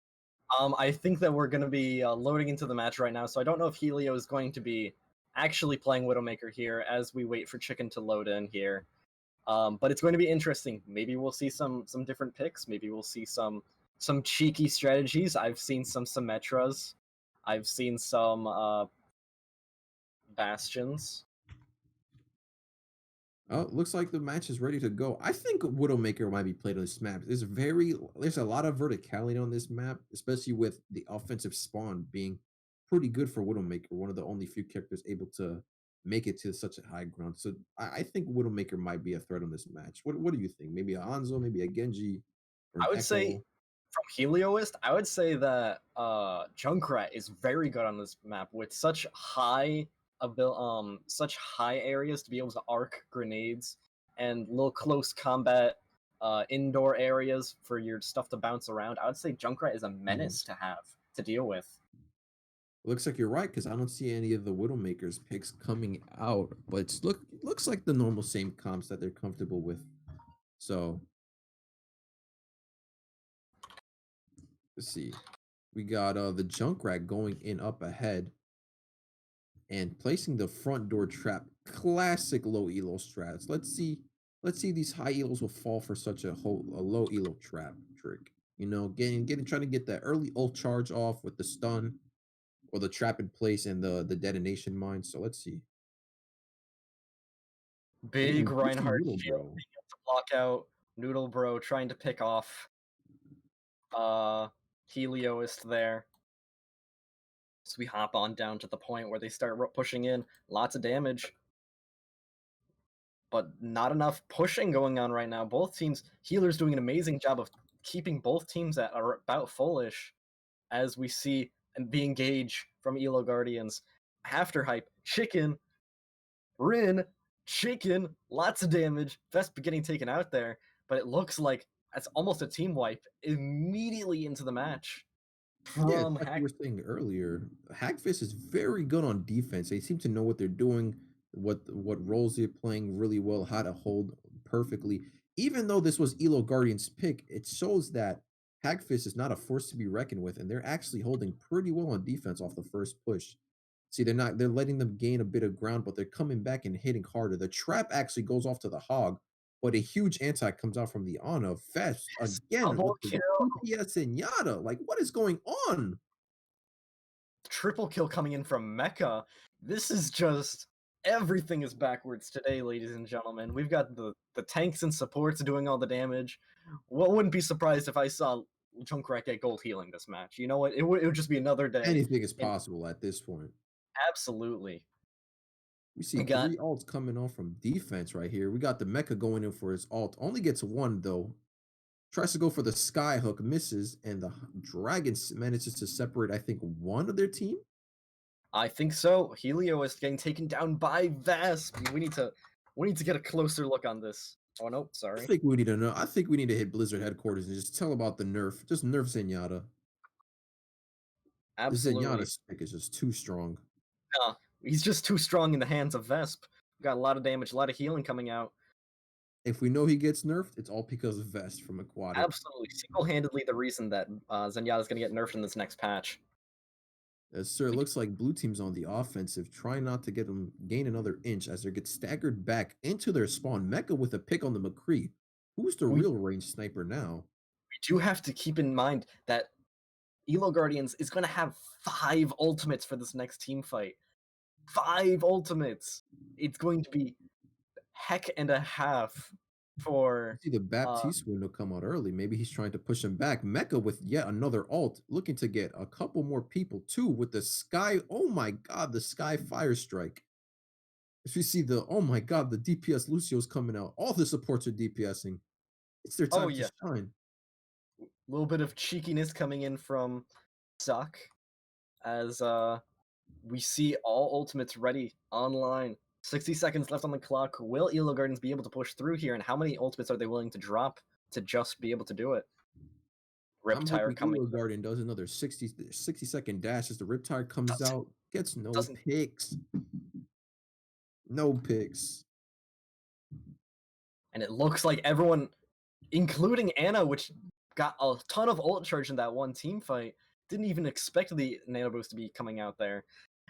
I think that we're going to be loading into the match right now, so I don't know if Helio is going to be actually playing Widowmaker here as we wait for Chicken to load in here. But it's going to be interesting. Maybe we'll see some different picks. Maybe we'll see some cheeky strategies. I've seen some Symmetras. I've seen some Bastions. Oh, looks like the match is ready to go. I think Widowmaker might be played on this map. There's a lot of verticality on this map, especially with the offensive spawn being pretty good for Widowmaker, one of the only few characters able to make it to such a high ground. So I think Widowmaker might be a threat on this match. What do you think? Maybe a Hanzo, maybe a Genji, or an I would say Echo? from Helioist, I would say that Junkrat is very good on this map with such such high areas to be able to arc grenades and little close combat indoor areas for your stuff to bounce around. I would say Junkrat is a menace to have to deal with. Looks like you're right because I don't see any of the Widowmakers picks coming out, but looks like the normal same comps that they're comfortable with. So let's see. We got the Junkrat going in up ahead and placing the front door trap. Classic low elo strats. Let's see these high elos will fall for such a low elo trap trick. You know, trying to get that early ult charge off with the stun or the trap in place and the detonation mine. So let's see. Big Ooh, Reinhardt Noodle shield Bro. being able to block out Noodle Bro trying to pick off Helioist there. So we hop on down to the point where they start pushing in. Lots of damage. But not enough pushing going on right now. Both teams, Healer's doing an amazing job of keeping both teams at about fullish as we see and be engaged from Elo Guardians. After hype, Chicken, Rin, Chicken, lots of damage. Vesp getting taken out there, but it looks like that's almost a team wipe immediately into the match Yeah, it's from like you Hack. were saying earlier. Hackfist is very good on defense. They seem to know what they're doing, what roles they're playing really well, how to hold perfectly. Even though this was Elo Guardian's pick, it shows that Hackfist is not a force to be reckoned with, and they're actually holding pretty well on defense off the first push. See, they're letting them gain a bit of ground, but they're coming back and hitting harder. The trap actually goes off to the hog, but a huge anti comes out from the Ana. Fest again with Double the kill. DPS and Yada. Like, what is going on? Triple kill coming in from Mecha. This is just everything is backwards today, ladies and gentlemen. We've got the tanks and supports doing all the damage. Well, wouldn't be surprised if I saw Junkrat get gold healing this match. You know what? It would just be another day. Anything is And possible at this point. absolutely. We see We got 3 ults coming off from defense right here. We got the Mecha going in for his ult. Only gets 1 though. Tries to go for the sky hook, misses, and the dragon manages to separate, I think, 1 of their team. I think so. Helio is getting taken down by Vesp. We need to get a closer look on this. Oh no, I sorry. think we need to know. I think we need to hit Blizzard headquarters and just tell about the nerf. Just nerf Zenyatta. The Absolutely. Zenyatta stick is just too strong. Nah, he's just too strong in the hands of Vesp. Got a lot of damage, a lot of healing coming out. If we know he gets nerfed, it's all because of Vest from Aquatik. Absolutely, single-handedly the reason that Zenyatta is going to get nerfed in this next patch. Yes, sir. It looks like blue team's on the offensive, trying not to get them gain another inch as they get staggered back into their spawn. Mecha with a pick on the McCree. Who's the We real range sniper now? do have to keep in mind that Elo Guardians is going to have 5 ultimates for this next team fight. 5 ultimates. It's going to be heck and a half for See the Baptiste window come out early. Maybe he's trying to push him back. Mecha with yet another ult, looking to get a couple more people too with the sky. Oh my god, the sky fire strike. As we see oh my god, the DPS Lucio's coming out. All the supports are DPSing. It's their time to shine. A little bit of cheekiness coming in from Suck as we see all ultimates ready online. 60 seconds left on the clock. Will Elo Gardens be able to push through here? And how many ultimates are they willing to drop to just be able to do it? I'm Riptire hoping coming. Elo Garden does another 60-second dash as the Riptire comes Doesn't- out. Gets no doesn't- picks. No picks. And it looks like everyone, including Anna, which got a ton of ult charge in that one team fight, didn't even expect the nano boost to be coming out there.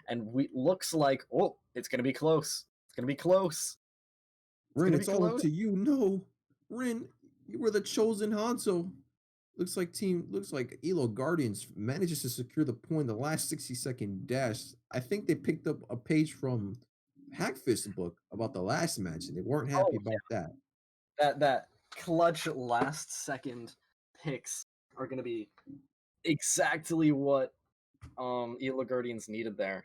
And looks like, oh, it's going to be close. It's going to be close. Rin, gonna it's be all up close. to you. No. Rin, you were the chosen Hanzo. Looks like Elo Guardians manages to secure the point in the last 60-second dash. I think they picked up a page from Hackfist's book about the last match, and they weren't happy about that. That clutch last second picks are going to be exactly what Elo Guardians needed there.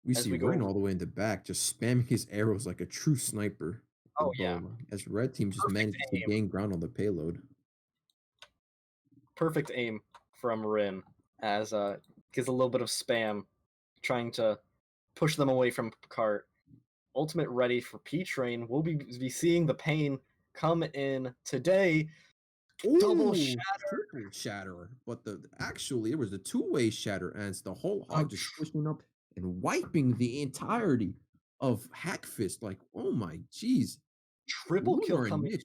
We As see we go Rin into- all the way in the back, just spamming his arrows like a true sniper. with Oh, the yeah. bow, as Red Team just Perfect manages to aim. gain ground on the payload. Perfect aim from Rin as gives a little bit of spam, trying to push them away from Cart. Ultimate ready for P-Train. We'll be seeing the pain come in today. Double Ooh, shatter. triple shatter. But actually it was a two-way shatter, and it's the whole hog just pushing up and wiping the entirety of Hackfist. Like, oh my jeez. Triple kill Lunar and coming. Mitch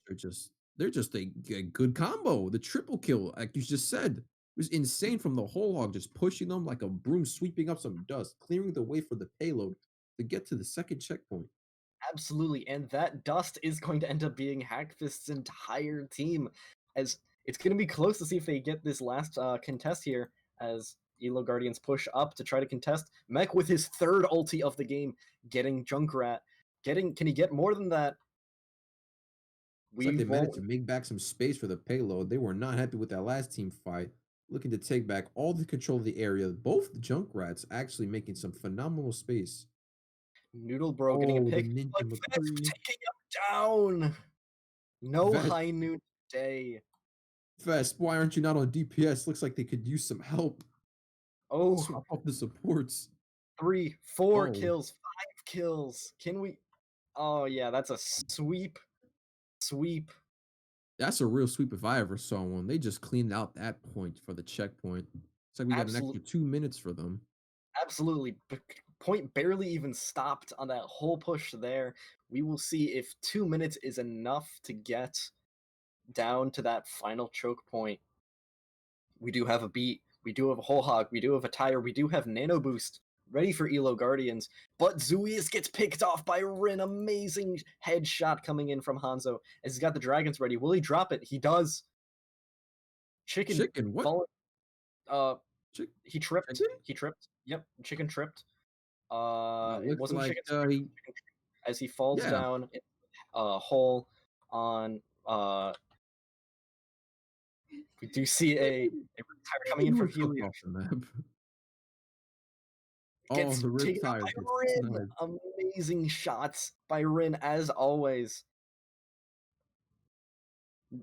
they're just a good combo. The triple kill, like you just said, was insane from the whole hog, just pushing them like a broom, sweeping up some dust, clearing the way for the payload to get to the second checkpoint. Absolutely, and that dust is going to end up being Hackfist's entire team, as it's going to be close to see if they get this last contest here, as Elo Guardians push up to try to contest. Mech with his third ulti of the game, getting Junkrat. Can he get more than that? It's like they managed to make back some space for the payload. They were not happy with that last team fight, looking to take back all the control of the area. Both the Junkrats actually making some phenomenal space. Noodle Bro getting a the pick, Ninja but Vest McCree. taking him down. No Vest. high noon today. Vest, why aren't you not on DPS? Looks like they could use some help. Oh, Swap off the supports. 3, 4 Oh. kills, 5 kills. Can we? Oh yeah, that's a sweep. Sweep. That's a real sweep if I ever saw one. They just cleaned out that point for the checkpoint. It's like we got an extra 2 minutes for them. Absolutely. Point barely even stopped on that whole push there. We will see if 2 minutes is enough to get down to that final choke point. We do have a beat. We do have a whole hog. We do have a tire. We do have nano boost ready for Elo Guardians. But Zeus gets picked off by Rin. Amazing headshot coming in from Hanzo as he's got the dragons ready. Will he drop it? He does. Chicken What? falling. He tripped. Chicken? He tripped. Yep, Chicken tripped. It It looks wasn't like Chicken. As he falls Yeah. down in a hole on. We do see a Riptire coming in from Helios. off the map. Oh, Gets the taken out Riptire by gets Rin. sniped. Amazing shots by Rin as always.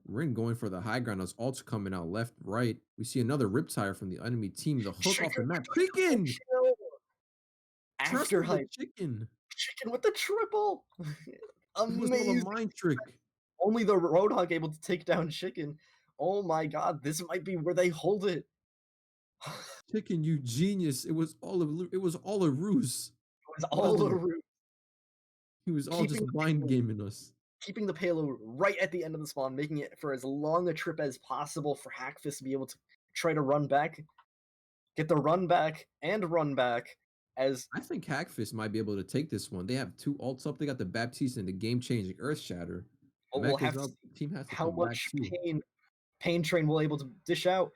Rin going for the high ground as ults coming out left, right. We see another Riptire from the enemy team. The hook off the Chicken map. with the Chicken! kill. Trust After me, hype. Chicken. Chicken with the triple. It was all Amazing. a mind trick. Only the Roadhog able to take down Chicken. Oh my god, this might be where they hold it. Chicken, you genius. It was all a ruse. It was all Wasn't a it? root. He was all Keeping just mind gaming us. Keeping the payload right at the end of the spawn, making it for as long a trip as possible for Hackfist to be able to try to run back, get the run back and run back. As I think Hackfist might be able to take this one. They have 2 ults up. They got the Baptiste and the game-changing Earth Shatter. But we'll Mech have is to up. Team has to how come back much too. pain train will able to dish out.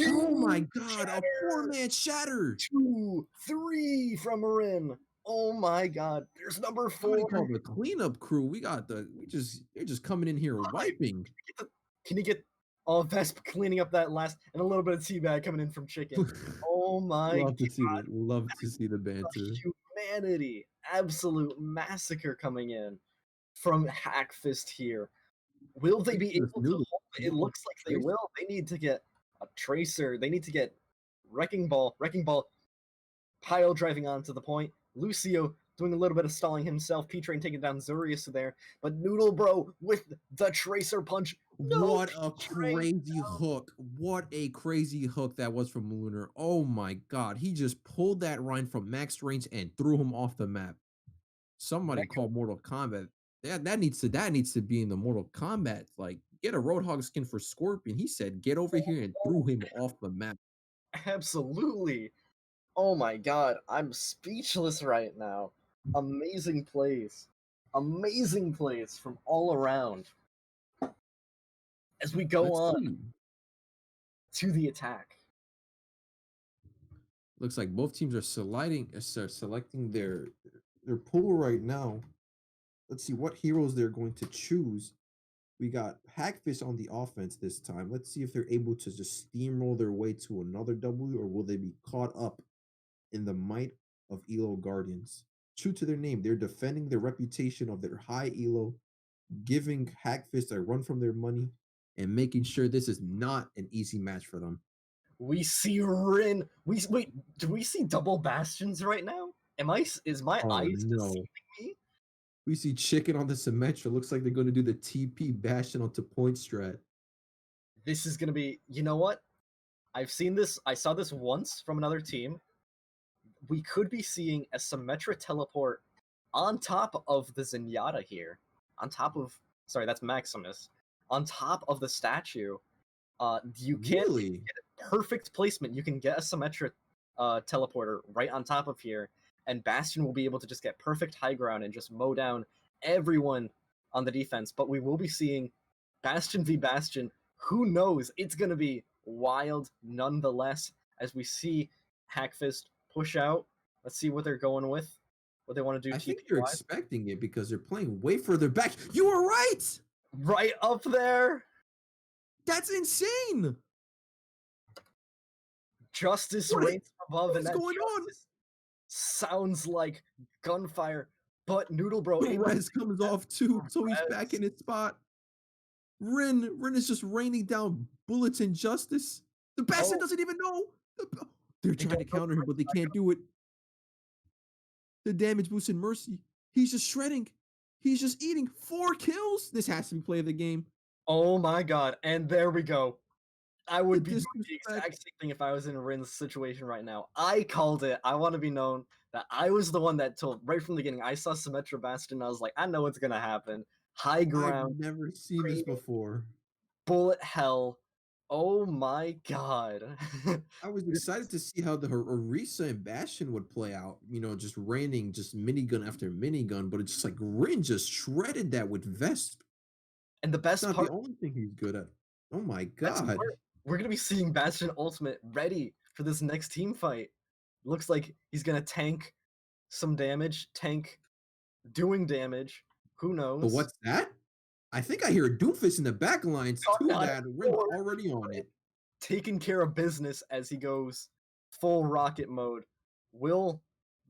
Oh my Huge god, shatter! a 4-man shatter! 2, 3 from Marin. Oh my god, there's number 4. Somebody called the cleanup crew. They're just coming in here wiping. Can you get Vesp cleaning up that last and a little bit of teabag coming in from Chicken? Oh my Love to see the banter. humanity, absolute massacre coming in from Hackfist here. Will they be able to hold it? It looks like they will. They need to get a Tracer. They need to get Wrecking Ball pile driving onto the point. Lucio doing a little bit of stalling himself. P-Train taking down Zurius there, but Noodle Bro with the Tracer Punch. No, What a P-Train. crazy hook. What a crazy hook that was from Lunar. Oh my god. He just pulled that Rhine from max range and threw him off the map. Somebody called Mortal Kombat. That needs to be in the Mortal Kombat. Like, get a Roadhog skin for Scorpion. He said, get over here and threw him off the map. Absolutely. Oh my god, I'm speechless right now. Amazing plays. Amazing plays from all around. As we go Let's on see. to the attack. Looks like both teams are selecting their pool right now. Let's see what heroes they're going to choose. We got Hackfist on the offense this time. Let's see if they're able to just steamroll their way to another W, or will they be caught up in the might of Elo Guardians? True to their name, they're defending the reputation of their high Elo, giving Hackfist a run from their money, and making sure this is not an easy match for them. We see Rin. Wait, do we see double bastions right now? Is my eyes deceiving me? We see Chicken on the Symmetra. Looks like they're going to do the TP Bastion onto point strat. This is going to be, you know what? I've seen this. I saw this once from another team. We could be seeing a Symmetra teleport on top of the Zenyatta here. On top of, sorry, that's Maximus. On top of the statue. You can get perfect placement. You can get a Symmetra teleporter right on top of here, and Bastion will be able to just get perfect high ground and just mow down everyone on the defense. But we will be seeing Bastion v Bastion. Who knows? It's going to be wild nonetheless as we see Hackfist push out. Let's see what they're going with, what they want to do. I think you're expecting it because they're playing way further back. You were right! Right up there! That's insane! Justice reigns above, what and is that going on? Sounds like gunfire, but Noodle Bro... The res comes off too, so he's back in his spot. Rin is just raining down bullets in Justice. The Bastion doesn't even know. They're trying to counter him, but they can't do it. The damage boost in Mercy. He's just shredding. He's just eating 4 kills. This has to be play of the game. Oh my god, and there we go. I would be doing the exact same thing if I was in Rin's situation right now. I called it. I want to be known that I was the one that told, right from the beginning, I saw Symmetra Bastion, I was like, I know what's going to happen. High ground. I've never seen this before. Bullet hell. Oh my god. I was excited to see how the Orisa and Bastion would play out. You know, just raining, just minigun after minigun, but it's just like Rin just shredded that with Vest. And the best part, part, the only thing he's good at. Oh my god. We're going to be seeing Bastion Ultimate ready for this next team fight. Looks like he's going to tank some damage, tank doing damage. Who knows? But what's that? I think I hear a Doomfist in the back lines too. That Rin's already on it. Taking care of business as he goes full rocket mode. Will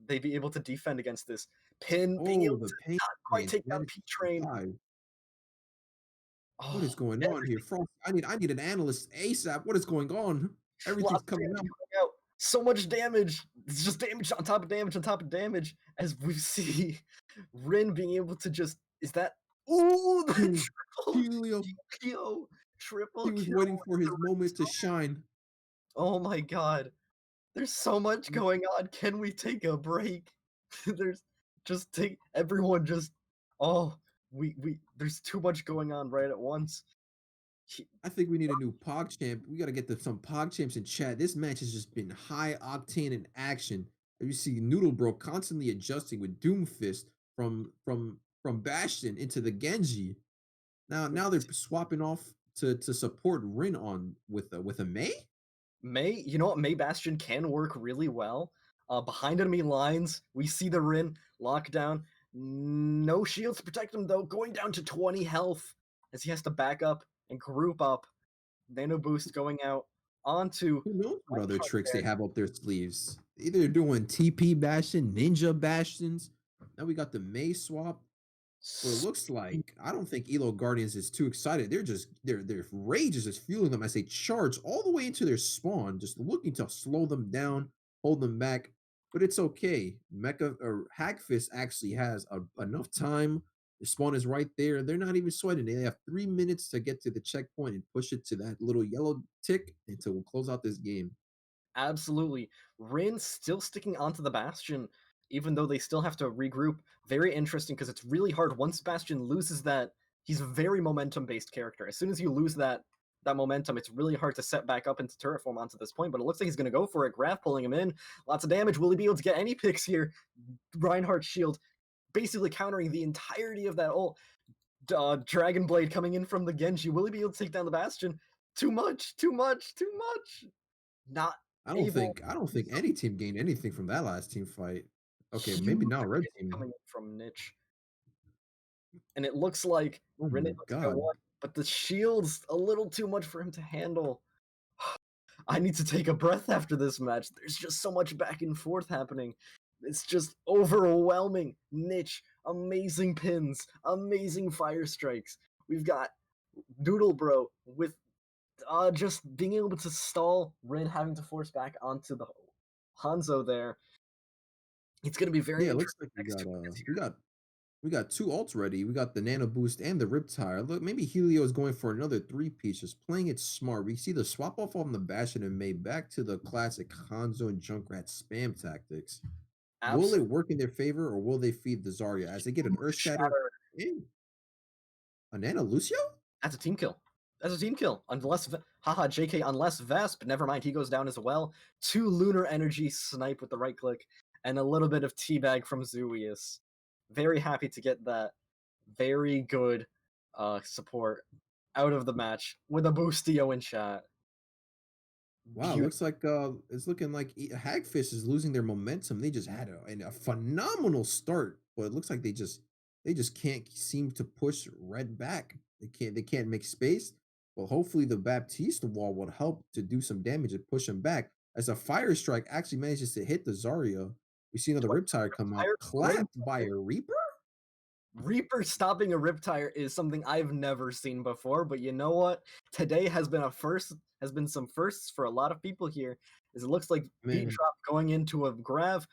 they be able to defend against this? Pin being able to not quite take down P-Train. What is going on here? Frost, I need an analyst ASAP. What is going on? Everything's coming out. So much damage. It's just damage on top of damage on top of damage. As we see Rin being able to just, is that, ooh, the triple He was waiting for his moment to shine. Oh my god. There's so much going on. Can we take a break? Everyone just, there's too much going on right at once. I think we need a new PogChamp. We got to get some PogChamps in chat. This match has just been high octane in action. You see Noodle Bro constantly adjusting with Doomfist from Bastion into the Genji. Now they're swapping off to support Rin on with a Mei. Mei, you know what? Mei Bastion can work really well. Behind enemy lines, we see the Rin lockdown. No shields to protect him though. Going down to 20 health as he has to back up and group up. Nano boost going out onto. Who knows what other tricks they have up their sleeves? Either they're doing TP Bastion, Ninja Bastions. Now we got the Mei swap. Well, it looks like I don't think Elo Guardians is too excited. Their rage is just fueling them as they charge all the way into their spawn, just looking to slow them down, hold them back. but it's okay. Mecha or Hackfist actually has enough time. The spawn is right there. They're not even sweating. They have 3 minutes to get to the checkpoint and push it to that little yellow tick until we'll close out this game. Absolutely. Rin still sticking onto the Bastion, even though they still have to regroup. Very interesting because it's really hard once Bastion loses that. He's a very momentum-based character. As soon as you lose that momentum, it's really hard to set back up into turret form onto this point. But it looks like he's going to go for it. Graph pulling him in. Lots of damage. Will he be able to get any picks here? Reinhardt's shield basically countering the entirety of that ult. Dragon Blade coming in from the Genji. Will he be able to take down the Bastion? Too much. Too much. Too much. Not I don't think any team gained anything from that last team fight. Okay, maybe huge not red hit team. coming in from Niche. And it looks like Oh Rin my able to go god. on, but the shield's a little too much for him to handle. I need to take a breath after this match. There's just so much back and forth happening. It's just overwhelming. Niche, amazing pins, amazing fire strikes. We've got Doodle Bro with just being able to stall Rin having to force back onto the Hanzo there. It's going to be very Yeah, it looks interesting. like Next 2 minutes here. we got two ults ready. We got the Nano Boost and the Riptire. Look, maybe Helio is going for another 3-piece, just playing it smart. We see the swap off on the Bastion and May back to the classic Hanzo and Junkrat spam tactics. Will it work in their favor or will they feed the Zarya as they get an Earth Shatter in? A Nano Lucio? That's a team kill. That's a team kill. Unless, haha, JK, unless Vesp, never mind, he goes down as well. 2 Lunar Energy snipe with the right click, and a little bit of teabag from Zuius. Very happy to get that very good support out of the match with a boostio in chat. Wow, looks like it's looking like Hagfish is losing their momentum. They just had a phenomenal start, but it looks like they just can't seem to push Red back. They can't make space. Well, hopefully the Baptista wall would help to do some damage and push him back. As a fire strike actually manages to hit the Zarya. We see another Riptire come out, clapped by a Reaper. Reaper stopping a Riptire is something I've never seen before, but you know what? Today has been a first, has been some firsts for a lot of people here. As it looks like Beat Drop going into a grab.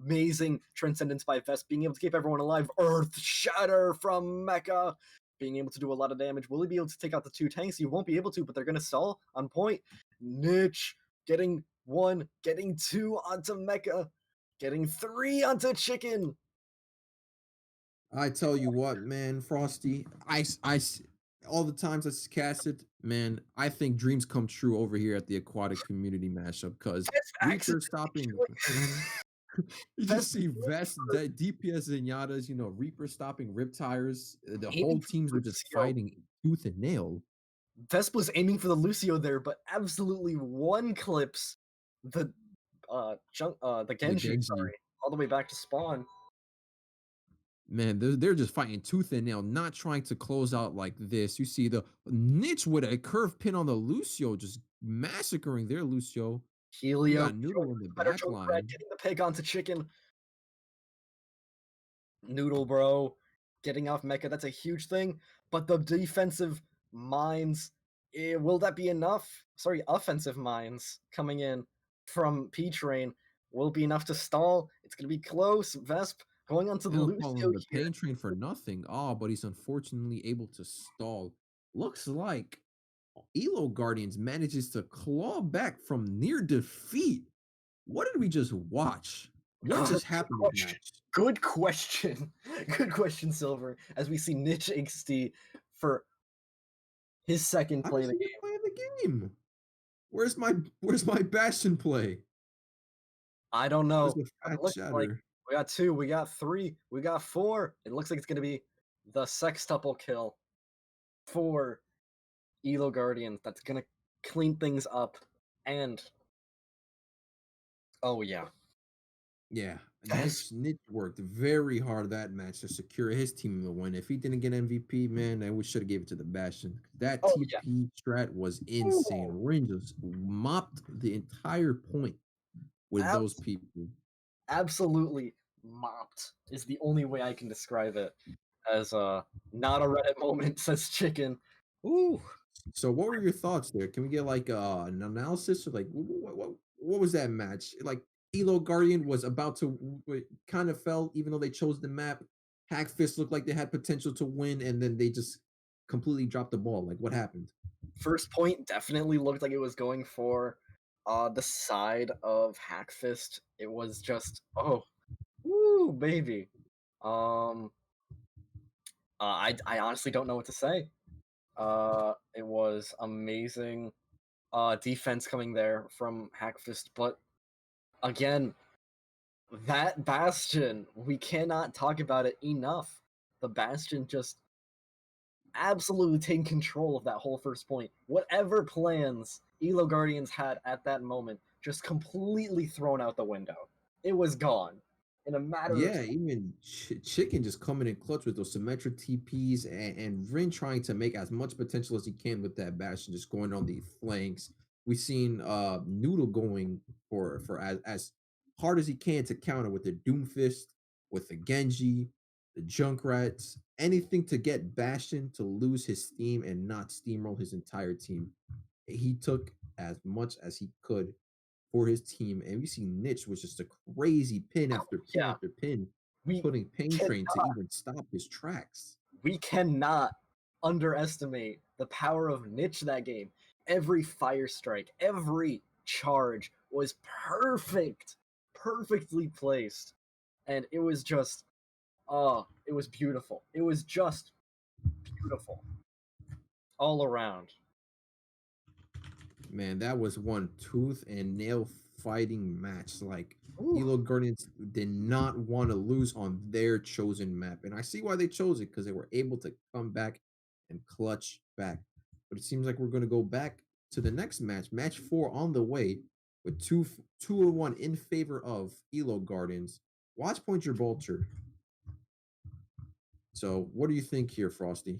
Amazing Transcendence by Vest, being able to keep everyone alive. Earth Shatter from Mecha, being able to do a lot of damage. Will he be able to take out the 2 tanks? He won't be able to, but they're going to stall on point. Niche getting 1, getting 2 onto Mecha, getting 3 onto Chicken. I tell you what, man, Frosty, I all the times I casted, man, I think dreams come true over here at the Aquatic Community Mashup because Reaper stopping. You just see Vest, DPS Zenyatta's, Reaper stopping Riptires. The whole teams were just fighting tooth and nail. Vesp was aiming for the Lucio there, but absolutely one clips the Genji, sorry, all the way back to spawn. Man, they're just fighting tooth and nail, not trying to close out like this. You see the Niche with a curve pin on the Lucio, just massacring their Lucio. Helio, Noodle in the back line. getting the pig onto Chicken. Noodle Bro getting off Mecha, that's a huge thing. But the defensive mines, will that be enough? Sorry, offensive mines coming in from P-Train will be enough to stall. It's going to be close. Vesp going on to the Lucio the Pain Train for nothing. Oh, but he's unfortunately able to stall. Looks like Elo Guardians manages to claw back from near defeat. What did we just watch? What just happened in the match? Good question. Good question, Silver. As we see Niche XD for his second play of the game. Where's my Bastion play? I don't know. It looks like we got 2, we got 3, we got 4. It looks like it's gonna be the sextuple kill for Elo Guardians. That's gonna clean things up. And oh yeah. Yeah, Niche worked very hard that match to secure his team the win. If he didn't get MVP, man, we should have gave it to the Bastion. That TP strat was insane. Rin just mopped the entire point with those people. Absolutely mopped is the only way I can describe it. As not a Reddit moment, says Chicken. Ooh. So what were your thoughts there? Can we get like an analysis or like what was that match? Like Elo Guardian was about to kind of fell, even though they chose the map. Hackfist looked like they had potential to win, and then they just completely dropped the ball. Like, what happened? First point definitely looked like it was going for the side of Hackfist. It was just, oh, woo, baby. I honestly don't know what to say. It was amazing defense coming there from Hackfist, but again, that Bastion, we cannot talk about it enough. The Bastion just absolutely taking control of that whole first point. Whatever plans Elo Guardians had at that moment, just completely thrown out the window. It was gone in a matter Yeah, of even Chicken just coming in clutch with those symmetric TPs, and Rin trying to make as much potential as he can with that Bastion, just going on the flanks. We've seen Noodle going for as hard as he can to counter with the Doomfist, with the Genji, the Junkrats, anything to get Bastion to lose his steam and not steamroll his entire team. He took as much as he could for his team, and we see Niche was just a crazy pin after pin yeah. after pin, We putting Pain Train to cannot, even stop his tracks. we cannot underestimate the power of Niche that game. Every fire strike, every charge was perfect, perfectly placed, and it was just, oh, it was beautiful. It was just beautiful all around. Man, that was one tooth and nail fighting match. Like, Ooh. Elo Guardians did not want to lose on their chosen map, and I see why they chose it, because they were able to come back and clutch back. But it seems like we're going to go back to the next match, match 4 on the way, with 2-1 in favor of Elo Guardians. Watch Point Gibraltar. So, what do you think here, Frosty?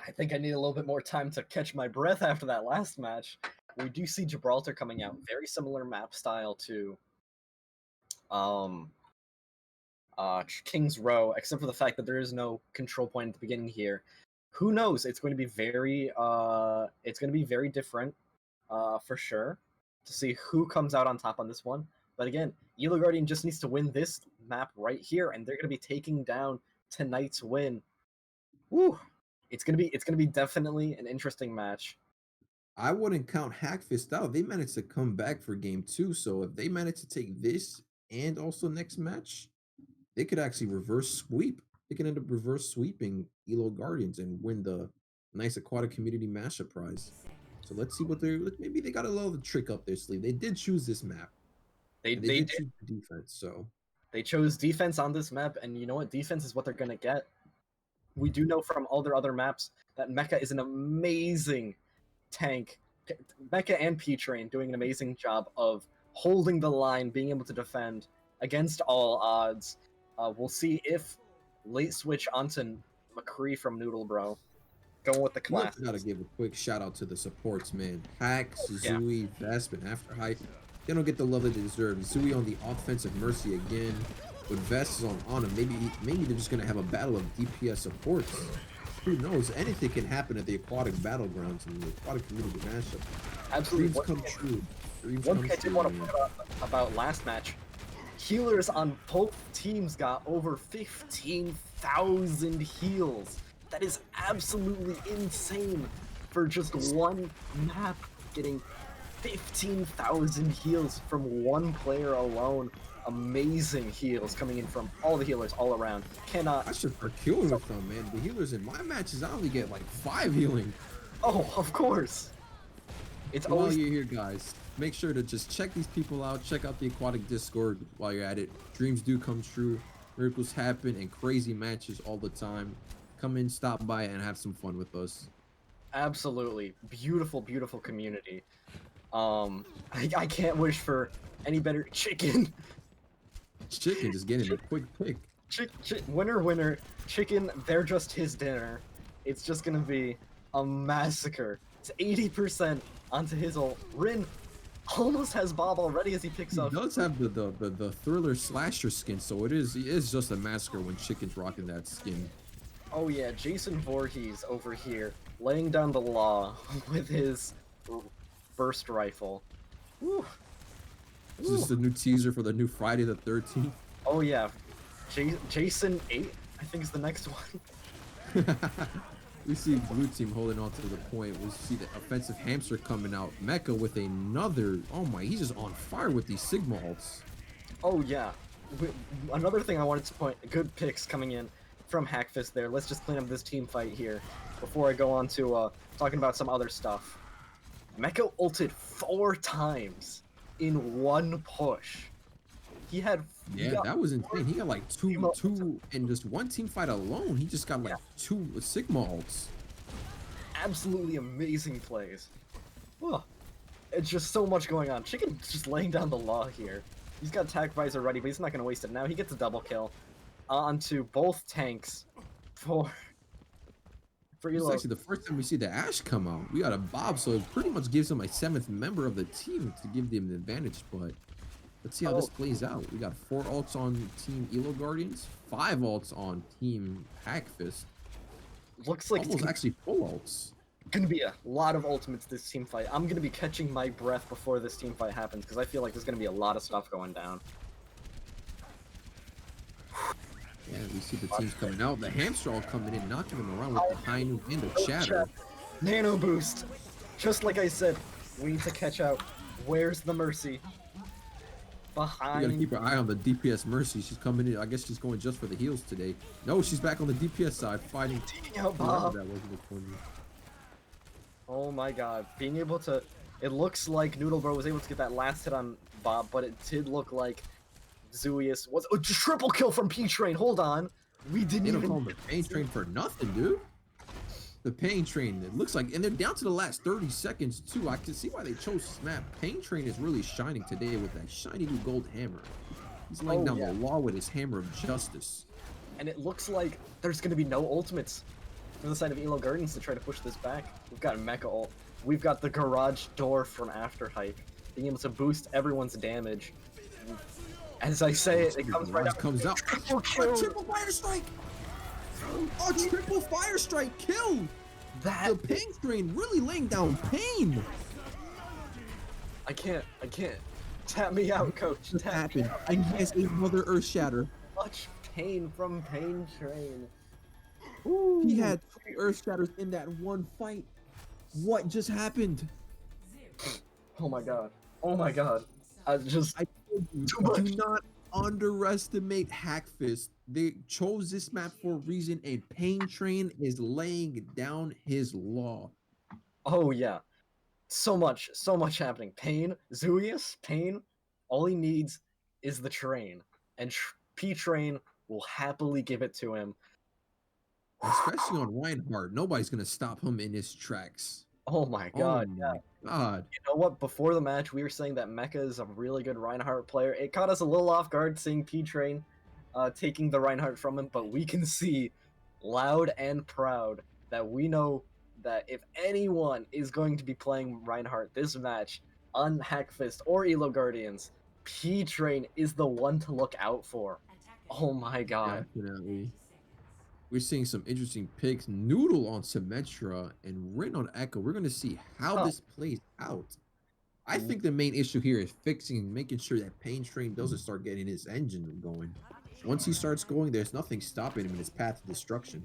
I think I need a little bit more time to catch my breath after that last match. We do see Gibraltar coming out, very similar map style to King's Row, except for the fact that there is no control point at the beginning here. Who knows? It's going to be very different, for sure, to see who comes out on top on this one. But again, Elo Guardian just needs to win this map right here, and they're going to be taking down tonight's win. Woo! It's gonna be definitely an interesting match. I wouldn't count Hackfist out. They managed to come back for game 2, so if they manage to take this and also next match, they could actually reverse sweep. They can end up reverse sweeping Elo Guardians and win the nice Aquatic Community Mashup prize. So let's see what they're. Maybe they got a little trick up their sleeve. They did choose this map. They did did. choose defense. So They chose defense on this map, and you know what? Defense is what they're gonna get. We do know from all their other maps that Mecha is an amazing tank. Mecha and P-Train doing an amazing job of holding the line, being able to defend against all odds. We'll see if late switch onto McCree from Noodle Bro. Going with the we class. also gotta give a quick shout out to the supports, man. Hack, Yeah. Zui, Vesp, and After Hype. They don't get the love they deserve. Zui on the offensive mercy again. With Vest is on Ana, maybe they're just gonna have a battle of DPS supports. Who knows? Anything can happen at the aquatic battlegrounds and the aquatic community mashup. Absolutely. Dreams come true. Dreams One come thing I did true, want to man. point out about last match, healers on both teams got over 15,000 heals. That is absolutely insane for just one map, getting 15,000 heals from one player alone. Amazing heals coming in from all the healers all around. Cannot. I should start killing with them, man. The healers in my matches, I only get like 5 healing. Oh, of course. It's While always you're here, guys, make sure to just check these people out. Check out the Aquatic Discord while you're at it. Dreams do come true. Miracles happen and crazy matches all the time. Come in, stop by, and have some fun with us. absolutely beautiful, beautiful community. I can't wish for any better chicken. Chicken just getting a quick pick. Winner, chicken, they're just his dinner. It's just gonna be a massacre. It's 80% onto his ult. Rin almost has Bob already as he picks He up. does have the thriller slasher skin, so it is just a massacre when Chicken's rocking that skin. Oh yeah, Jason Voorhees over here, laying down the law with his burst rifle. Whew. This is the new teaser for the new Friday the 13th. Oh yeah, Jason 8, I think is the next one. We see blue team holding on to the point. We see the offensive hamster coming out. Mecha with another. Oh my, he's just on fire with these Sigma ults. Oh yeah. Another thing I wanted to point, good picks coming in from Hackfist there. Let's just clean up this team fight here before I go on to talking about some other stuff. Mecha ulted 4 times in one push. He had That was insane. He got like two in just one team fight alone. He just got like 2 Sigma ults. Absolutely amazing plays. Oh, it's just so much going on. Chicken's just laying down the law here. He's got Tac Visor ready, but he's not going to waste it now. He gets a double kill onto both tanks for It's Elo. actually the first time we see the Ashe come out. We got a Bob, so it pretty much gives him a 7th member of the team to give them an advantage, but let's see how this plays out. We got 4 ults on Team Elo Guardians, 5 ults on Team Hackfist. Looks like Almost actually full ults. Gonna be a lot of ultimates this team fight. I'm gonna be catching my breath before this team fight happens because I feel like there's gonna be a lot of stuff going down. Yeah, we see the teams coming out. The hamster all coming in, knocking them around with the high noon and the chatter. Nano boost. Just like I said, we need to catch out. Where's the Mercy? We gotta Behind. keep our eye on the DPS Mercy. She's coming in. I guess she's going just for the heals today. No, she's back on the DPS side fighting. Taking out Whoever Bob. that was in the corner. Oh my god. Being able to... It looks like Noodle Bro was able to get that last hit on Bob, but it did look like Zuius was... Oh, triple kill from P-Train. Hold on. We didn't They don't even... call him the pain train for nothing, dude. The pain train. It looks like, and they're down to the last 30 seconds too. I can see why they chose Snap. Pain train is really shining today with that shiny new gold hammer. He's laying down the law with his hammer of justice. And it looks like there's going to be no ultimates from the side of Elo Gardens to try to push this back. We've got Mecha ult. We've got the garage door from Afterhype, being able to boost everyone's damage. As I say it, it comes right out. Comes out. Triple A kill. triple fire strike. A triple fire strike kill. That The pain train really laying down pain. I can't. Tap me out, coach. What Tap me happened? out. And he has another Earth Shatter. Much pain from Pain Train. He had 3 Earth Shatters in that one fight. What just happened? Oh my god. Oh my god. I just... I told you, Too much. do not underestimate Hackfist. They chose this map for a reason, and Pain Train is laying down his law. Oh yeah. So much happening. Pain, Zuius, Pain, all he needs is the train. And P-Train will happily give it to him. Especially on Reinhardt. Nobody's going to stop him in his tracks. Oh my god, Oh yeah. my god. You know what? Before the match, we were saying that Mecha is a really good Reinhardt player. It caught us a little off guard seeing P-Train taking the Reinhardt from him, but we can see loud and proud that we know that if anyone is going to be playing Reinhardt this match on Hackfist or Elo Guardians, P-Train is the one to look out for. Oh my god. Definitely. We're seeing some interesting picks. Noodle on Symmetra and Rin on Echo. We're going to see how this plays out. I think the main issue here is making sure that Pain Train doesn't start getting his engine going. Once he starts going, there's nothing stopping him in his path to destruction.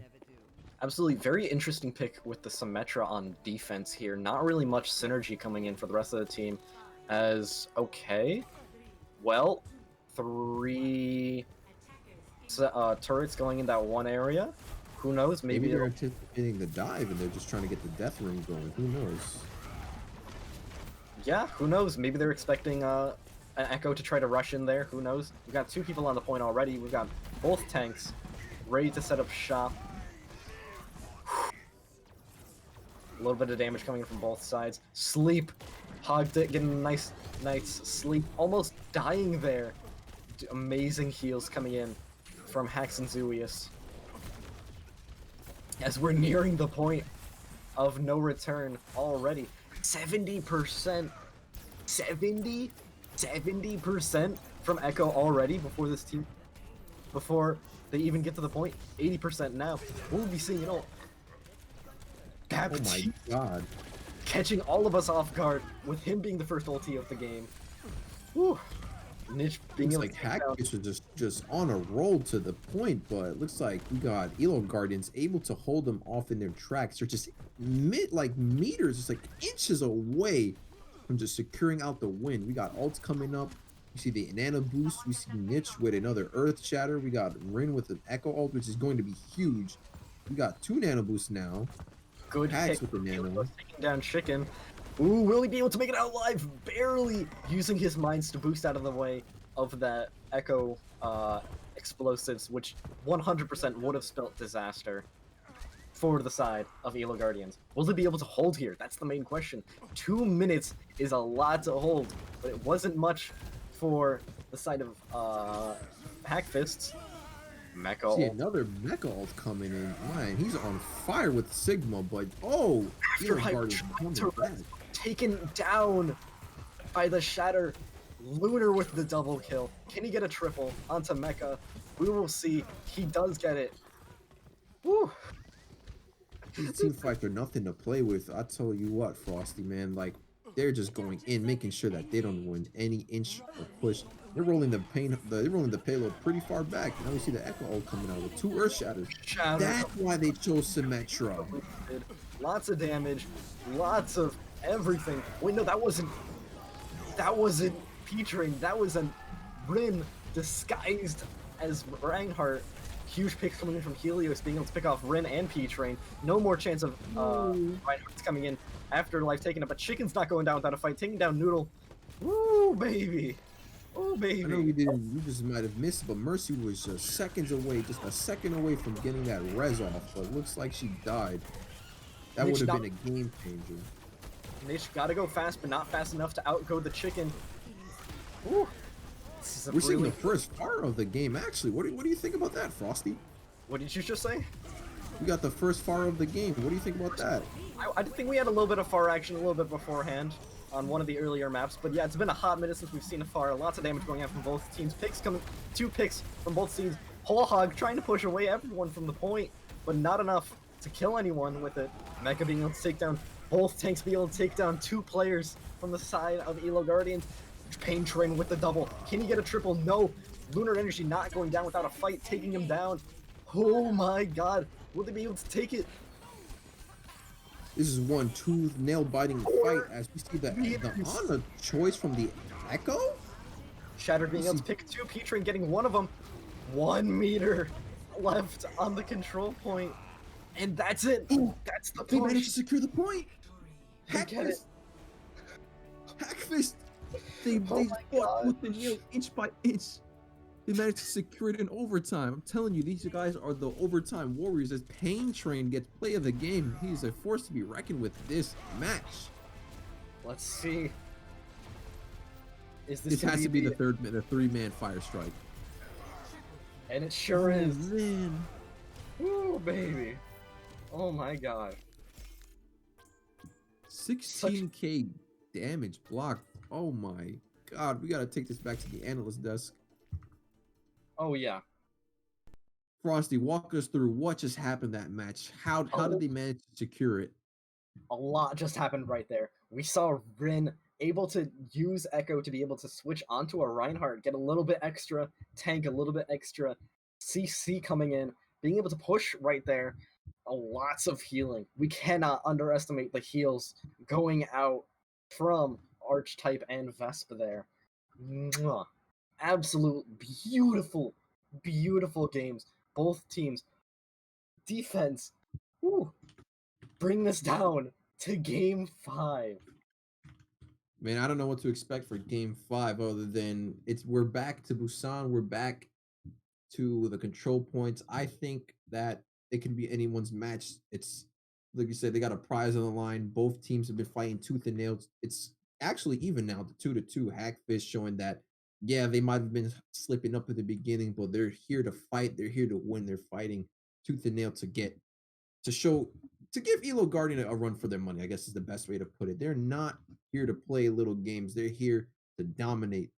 Absolutely, very interesting pick with the Symmetra on defense here. Not really much synergy coming in for the rest of the team. As, okay, well, 3 turrets going in that one area. Who knows? Maybe they're it'll- anticipating the dive and they're just trying to get the death ring going. Who knows? Yeah, who knows? Maybe they're expecting an Echo to try to rush in there. Who knows? We've got 2 people on the point already. We've got both tanks ready to set up shop. A little bit of damage coming in from both sides. Sleep. Hogged it, getting a nice sleep. Almost dying there. Amazing heals coming in from Hax and Zuius. As we're nearing the point of no return already. 70%. 70% from Echo already before this team. Before they even get to the point. 80% now. We'll be seeing it all. Oh my god. Catching all of us off guard with him being the first ulti of the game. Whew. Niche being Looks able like to take down. Hackfish is just on a roll to the point, but it looks like we got Elo Guardians able to hold them off in their tracks. They're just meters, just like inches away from just securing out the win. We got ults coming up. We see the Nana boost. We see Niche with another Earth Shatter. We got Rin with an Echo ult, which is going to be huge. We got 2 Nano boosts now. Good Hacks pick. with the Nano. Taking down Chicken. Ooh, will he be able to make it out alive? Barely using his mines to boost out of the way of that Echo explosives, which 100% would have spelt disaster for the side of Elo Guardians. Will they be able to hold here? That's the main question. 2 minutes is a lot to hold, but it wasn't much for the side of Hackfists. Mecha See ult. another Mecha ult coming in. Man, he's on fire with Sigma, but oh, After Elo Hype Guardians tried coming to back. taken down by the Shatter. Lunar with the double kill. Can he get a triple onto Mecha? We will see. He does get it. Woo! These team fights are nothing to play with. I tell you what, Frosty, man, like they're just going in, making sure that they don't win any inch or push. They're rolling the payload pretty far back. Now we see the Echo ult coming out with 2 Earth Shatters. Shatter. That's why they chose Symmetra. Lots of damage. Lots of everything. Wait, no, that wasn't P-Train. That was a Rin disguised as Reinhardt. Huge picks coming in from Helios, being able to pick off Rin and P-Train. No more chance of Reinhardt's coming in after life taken up, but Chicken's not going down without a fight. Taking down Noodle. Woo, baby. Oh, baby. I know we just might have missed, but Mercy was just seconds away, just a second away from getting that res off, but it looks like she died. That would have been a game changer. Niche gotta go fast, but not fast enough to outgo the Chicken. Woo. We're seeing the first fire of the game, actually. What do you think about that, Frosty? What did you just say? We got the first fire of the game. What do you think about that? I think we had a little bit of far action a little bit beforehand on one of the earlier maps, but yeah, it's been a hot minute since we've seen a far. Lots of damage going out from both teams. Two picks from both teams. Whole Hog trying to push away everyone from the point, but not enough to kill anyone with it. Mecha being able to take down both tanks, being able to take down 2 players from the side of Elo Guardians. Pain Train with the double. Can he get a triple? No. Lunar Energy not going down without a fight, taking him down. Oh my god. Will they be able to take it? This is one tooth nail-biting fight as we see the Ana choice from the Echo? Shatter being able to pick 2, P-Train getting one of them. 1 meter left on the control point. And that's it. That's the They managed push. to secure the point. Hackfist. Hackfist. They Oh my fought God. with the nail inch by inch. They managed to secure it in overtime. I'm telling you, these guys are the overtime warriors. As Pain Train gets play of the game, he is a force to be reckoned with this match. Let's see. Is This gonna has to be the 3-man fire strike. And it sure is. Man. Woo, baby. Oh my god. 16k damage blocked. Oh my god, we gotta take this back to the analyst desk. Oh yeah. Frosty, walk us through what just happened that match. How did they manage to secure it? A lot just happened right there. We saw Rin able to use Echo to be able to switch onto a Reinhardt, get a little bit extra tank, a little bit extra CC coming in, being able to push right there. Lots of healing. We cannot underestimate the heals going out from Archetype and Vespa there. Mwah. Absolute beautiful, beautiful games. Both teams. Defense. Whew. Bring this down to game 5. Man, I don't know what to expect for game 5 other than we're back to Busan, we're back to the control points. I think that it can be anyone's match. It's like you said, they got a prize on the line. Both teams have been fighting tooth and nail. It's actually even now, the 2-2 Hackfish showing that yeah, they might have been slipping up at the beginning, but they're here to fight, they're here to win, they're fighting tooth and nail to give Elo Guardian a run for their money, I guess is the best way to put it. They're not here to play little games. They're here to dominate.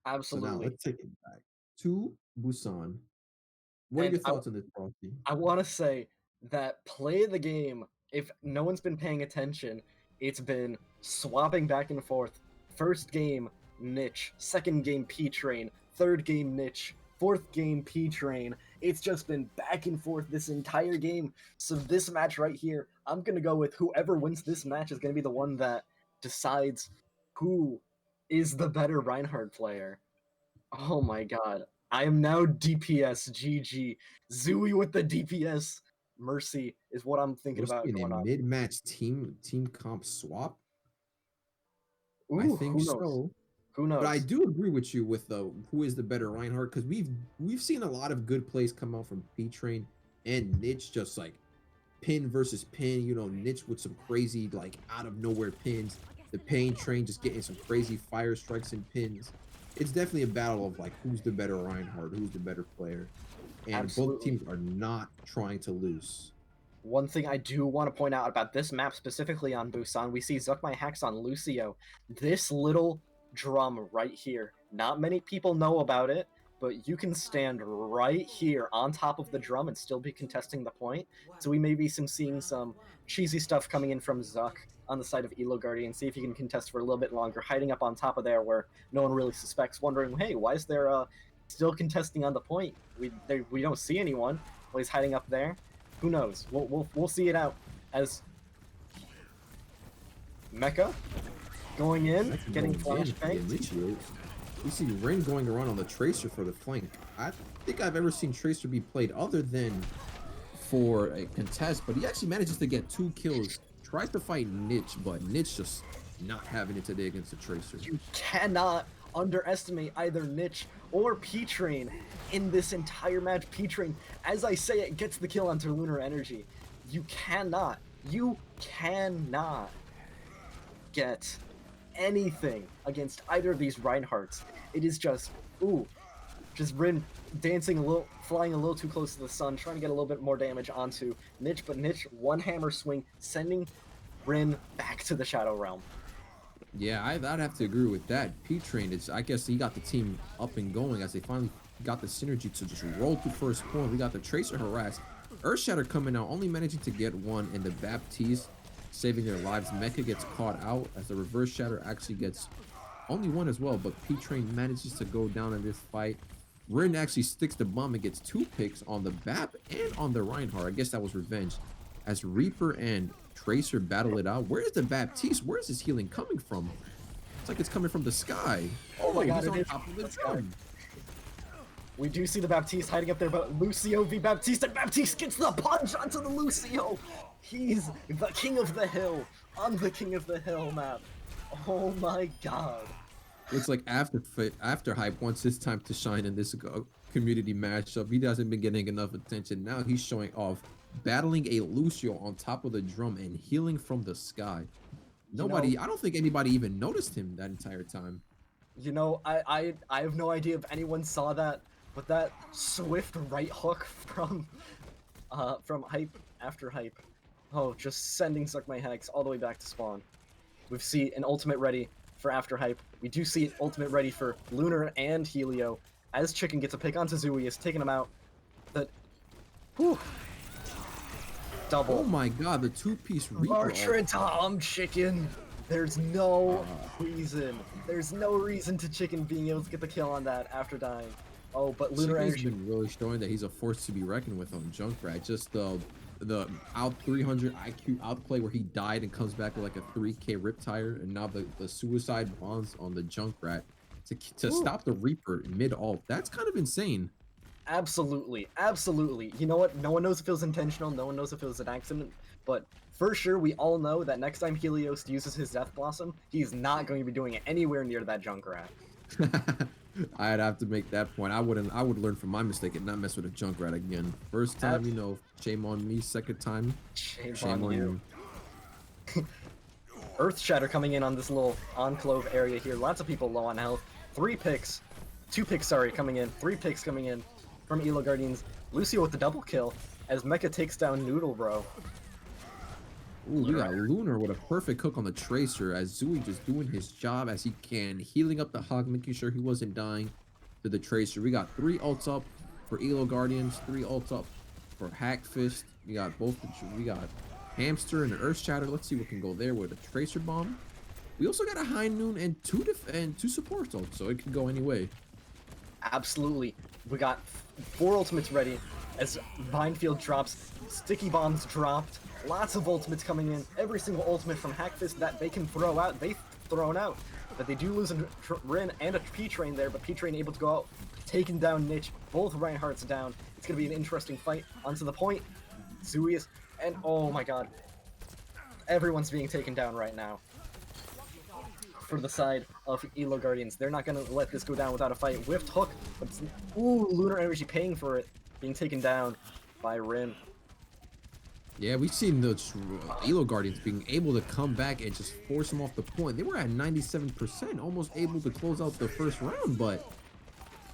Absolutely. So now let's take it back to Busan. What are your thoughts on this, Frosty? I want to say that play of the game, if no one's been paying attention, it's been swapping back and forth. First game, Niche, second game P-Train, third game Niche, fourth game P-Train. It's just been back and forth this entire game. So this match right here, I'm going to go with whoever wins this match is going to be the one that decides who is the better Reinhardt player. Oh my god. I am now DPS GG. Zooey with the DPS. Mercy is what I'm thinking We're about seeing going a on. mid-match team comp swap. Ooh, I think who knows? so. Who knows? But I do agree with you with the who is the better Reinhardt, because we've seen a lot of good plays come out from P-Train and Niche, just like pin versus pin, you know, Niche with some crazy like out of nowhere pins, the Pain Train just getting some crazy fire strikes and pins. It's definitely a battle of like who's the better Reinhardt, who's the better player. And Absolutely. both teams are not trying to lose. One thing I do want to point out about this map specifically on Busan, we see Zuck My Hacks on Lucio. This little drum right here. Not many people know about it, but you can stand right here on top of the drum and still be contesting the point. So we may be seeing some cheesy stuff coming in from Zuck on the side of Elo Guardian. See if he can contest for a little bit longer, hiding up on top of there where no one really suspects, wondering, hey, why is there still contesting on the point? We don't see anyone. Well, he's hiding up there. Who knows? We'll see it out as Mecha going in, That's getting going in for the flashbanged. initiate. We see Rin going around on the Tracer for the flank. I think I've ever seen Tracer be played other than for a contest, but he actually manages to get 2 kills. Tries to fight Niche, but Niche just not having it today against the Tracer. You cannot underestimate either Niche or P-Train in this entire match. P-Train, as I say it, gets the kill onto Lunar Energy. You cannot get anything against either of these Reinhardts. It is just, just Rin dancing a little, flying a little too close to the sun, trying to get a little bit more damage onto Niche, but Niche, one hammer swing, sending Rin back to the Shadow Realm. Yeah, I'd have to agree with that. P-Train, I guess he got the team up and going as they finally got the synergy to just roll through first point. We got the Tracer harassed. Earthshatter coming out, only managing to get one, and the Baptiste saving their lives. Mecha gets caught out as the Reverse Shatter actually gets only one as well, but P-Train manages to go down in this fight. Rin actually sticks the bomb and gets 2 picks on the Bap and on the Reinhardt. I guess that was revenge. As Reaper and Tracer battle it out. Where is the Baptiste? Where is his healing coming from? It's like it's coming from the sky. Oh my god, he's it on is top of the the sky. drum. We do see the Baptiste hiding up there, but Lucio v Baptiste, and Baptiste gets the punch onto the Lucio! He's the king of the hill on the king of the hill map. Oh my god. Looks like after Hype wants his time to shine in this community matchup. He hasn't been getting enough attention. Now he's showing off, battling a Lucio on top of the drum and healing from the sky. I don't think anybody even noticed him that entire time. You know, I have no idea if anyone saw that, but that swift right hook from Hype after Hype. Oh, just sending Suck My Hex all the way back to spawn. We see an ultimate ready for after Hype. We do see ultimate ready for Lunar and Helio. As Chicken gets a pick onto Zooey, is taking him out. Double. Oh my god, the 2-piece Reaper. Tom Chicken. There's no reason. There's no reason to Chicken being able to get the kill on that after dying. Oh, but Lunar Chicken's Energy. been really showing that he's a force to be reckoned with on Junkrat. Just the out 300 IQ outplay where he died and comes back with like a 3k rip tire, and now the suicide bombs on the Junkrat to stop the Reaper mid-ult. That's kind of insane. Absolutely, absolutely. You know what? No one knows if it was intentional. No one knows if it was an accident. But for sure, we all know that next time Helios uses his Death Blossom, he's not going to be doing it anywhere near that Junkrat. I'd have to make that point. I would learn from my mistake and not mess with a Junkrat again. First time, you know, shame on me. Second time, shame on you. Earth Shatter coming in on this little enclave area here. Lots of people low on health. 2 picks coming in. 3 picks coming in from Elo Guardians. Lucio with the double kill as Mecha takes down Noodle Bro. Ooh, we got Lunar with a perfect hook on the Tracer as Zooey just doing his job as he can, healing up the Hog, making sure he wasn't dying to the Tracer. We got 3 ults up for Elo Guardians, 3 ults up for Hackfist. We got Hamster and the Earth Shatter. Let's see what can go there with a Tracer Bomb. We also got a high noon and two supports ult, so it could go any way. Absolutely. We got 4 ultimates ready as Minefield drops, sticky bombs dropped, lots of ultimates coming in. Every single ultimate from Hackfist that they can throw out, they've thrown out. But they do lose a Rin and a P-Train there, but P-Train able to go out, taking down Niche, both Reinhardt's down. It's going to be an interesting fight. Onto the point, Zuius, and oh my god. Everyone's being taken down right now. For the side of Elo Guardians, they're not going to let this go down without a fight. Whiffed hook, but it's, ooh, Lunar Energy paying for it, being taken down by Rin. Yeah, we've seen the Elo Guardians being able to come back and just force them off the point. They were at 97%, almost able to close out the first round, but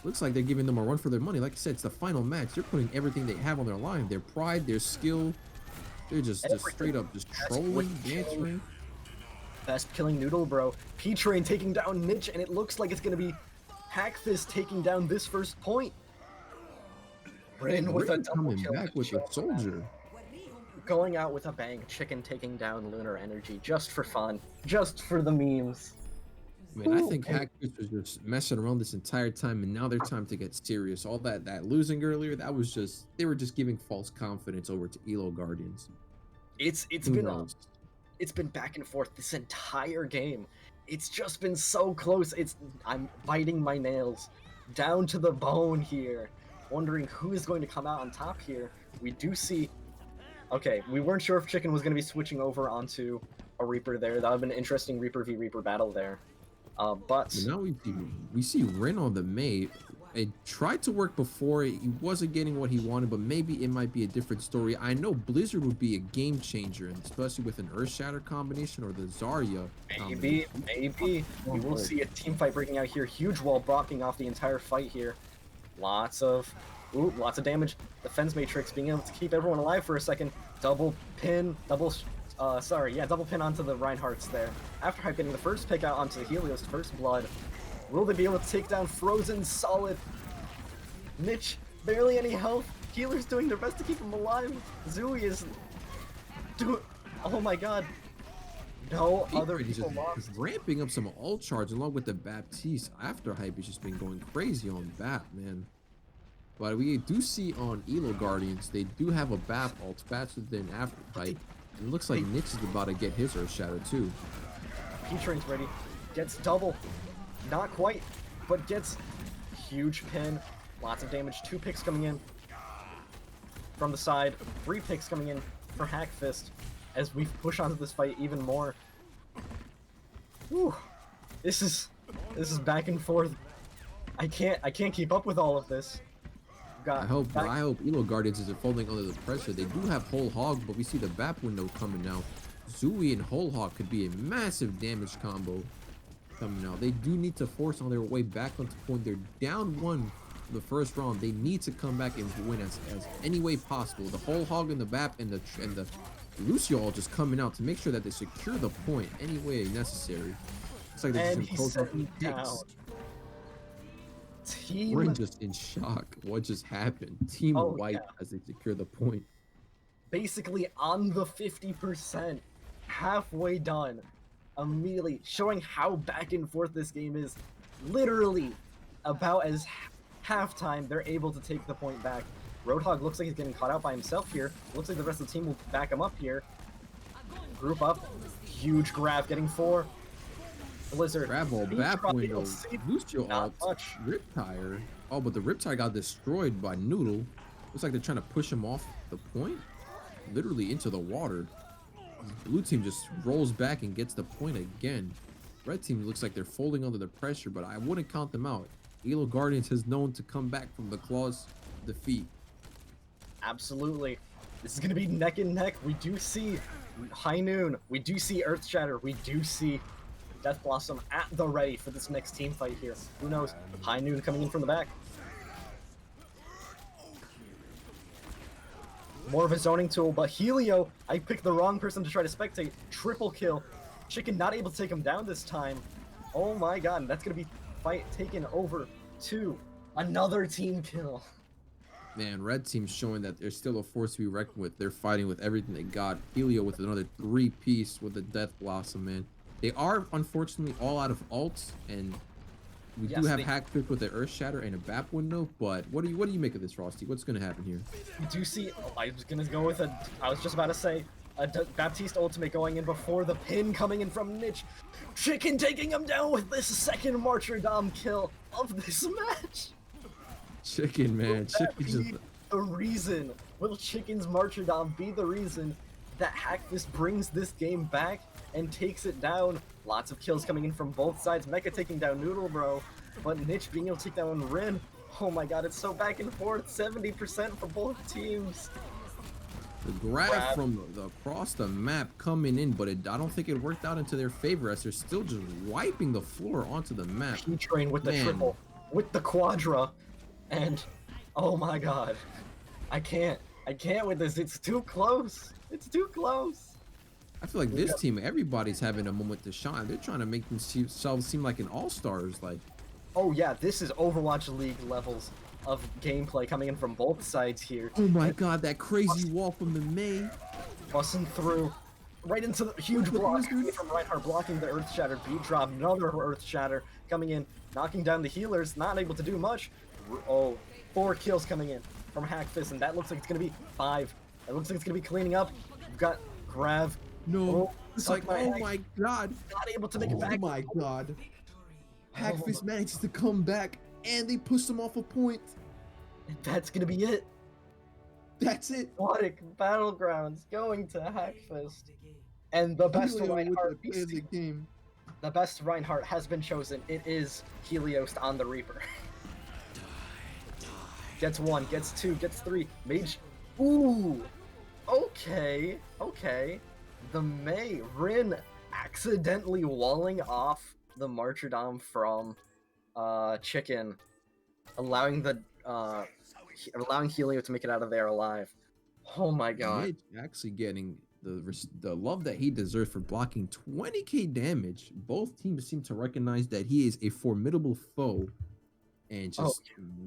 looks like they're giving them a run for their money. Like I said, it's the final match. They're putting everything they have on their line. Their pride, their skill. They're just straight up just trolling, dancing. Best killing Noodle, bro. P-Train taking down Niche, and it looks like it's going to be Hackfist taking down this first point. Rin with a double coming kill. back with a soldier. Going out with a bang. Chicken taking down Lunar Energy just for fun. Just for the memes. I mean, I think Hackfist was just messing around this entire time, and now their time to get serious. All that losing earlier, that was just, they were just giving false confidence over to Elo Guardians. It's been back and forth this entire game. It's just been so close. I'm biting my nails down to the bone here, wondering who is going to come out on top here. We do see. Okay, we weren't sure if Chicken was going to be switching over onto a Reaper there. That would have been an interesting Reaper v Reaper battle there. But now we see Rin on the May. It tried to work before. He wasn't getting what he wanted, but maybe it might be a different story. I know Blizzard would be a game changer, and especially with an Earthshatter combination or the Zarya. Maybe. We will see a team fight breaking out here. Huge wall blocking off the entire fight here. Lots of damage. Defense Matrix being able to keep everyone alive for a second. Double pin onto the Reinhardt's there. Afterhype getting the first pick out onto the Helios, first blood. Will they be able to take down Frozen solid? Niche, barely any health. Healer's doing their best to keep him alive. Zooey is oh my god. No other people lost. Ramping up some ult charge along with the Baptiste. Afterhype has just been going crazy on Bap, man. But we do see on Elo Guardians, they do have a Bap ult faster than Afterhype. It looks like Niche is about to get his Earthshatter too. P-Train's ready. Gets double. Not quite, but gets huge pin. Lots of damage. 2 picks coming in from the side. 3 picks coming in for Hackfist as we push onto this fight even more. Whew. This is back and forth. I can't keep up with all of this. I hope Elo Guardians isn't folding under the pressure. They do have Whole Hog, but we see the Bap window coming now. Zooey and Whole Hog could be a massive damage combo coming out. They do need to force on their way back onto point. They're down 1 for the first round. They need to come back and win as any way possible. The Whole Hog and the Bap and the Lucio all just coming out to make sure that they secure the point any way necessary. It's like they're just We're just in shock. What just happened? Team White as they secure the point. Basically on the 50%, halfway done. Immediately showing how back and forth this game is. Literally about as halftime they're able to take the point back. Roadhog looks like he's getting caught out by himself here. Looks like the rest of the team will back him up here. Group up. Huge grab getting 4. Blizzard. Grab all Bap window. Lucio ult. Riptire. Oh, but the Riptire got destroyed by Noodle. Looks like they're trying to push him off the point. Literally into the water. Blue team just rolls back and gets the point again. Red team looks like they're folding under the pressure, but I wouldn't count them out. Elo Guardians has known to come back from the claws defeat. Absolutely. This is going to be neck and neck. We do see High Noon. We do see Earthshatter. We do see Death Blossom at the ready for this next team fight here. Who knows? High Noon coming in from the back. More of a zoning tool, but Helio, I picked the wrong person to try to spectate. Triple kill. Chicken not able to take him down this time. Oh my god, and that's going to be fight taken over to another team kill. Man, Red team's showing that they're still a force to be reckoned with. They're fighting with everything they got. Helio with another 3-piece with the Death Blossom, man. They are unfortunately all out of ults, and we Yes, do have they- Hackfist with an Earth Shatter and a BAP window. But what do you make of this, Frosty? What's gonna happen here? Do you see? I was gonna go with a. I was just about to say a Baptiste ultimate going in before the pin coming in from Niche. Chicken taking him down with this second martyrdom kill of this match. Chicken, man. Chicken Be just. the reason. Will Chicken's martyrdom be the reason that Hackfist brings this game back and takes it down? Lots of kills coming in from both sides. Mecha taking down Noodle Bro, but Niche being able to take down Rin. Oh my god, it's so back and forth. 70% for both teams. The grab from across the map coming in, but I don't think it worked out into their favor as they're still just wiping the floor onto the map. P-Train with the Man. triple, with the quadra, and oh my god. I can't with this. It's too close. It's too close. I feel like this team, everybody's having a moment to shine. They're trying to make themselves seem like an all-stars. Like, Oh yeah, this is Overwatch League levels of gameplay coming in from both sides here. oh my god, that crazy wall from the May. Busting through right into the huge block coming from Reinhardt, blocking the Earth Shatter beat drop. Another Earth Shatter coming in, knocking down the healers, not able to do much. Oh, 4 kills coming in from Hackfist, and that looks like it's gonna be 5. It looks like it's gonna be cleaning up. We've got Grav. No, Oh, it's suck like, my oh egg. my god. Not able to make it Oh back. my god. Hackfist manages to come back, and they push him off a point. That's gonna be it. That's it. Aquatik Battlegrounds going to Hackfist. And the best Helio with Reinhardt, the play of the game. the best Reinhardt has been chosen. It is Helios on the Reaper. Gets 1, gets 2, gets 3. Mage. Ooh. Okay. Okay. The May. Rin accidentally walling off the martyrdom from Chicken, allowing allowing Helio to make it out of there alive. Oh my god. Mitch actually getting the love that he deserves for blocking 20k damage. Both teams seem to recognize that he is a formidable foe, and just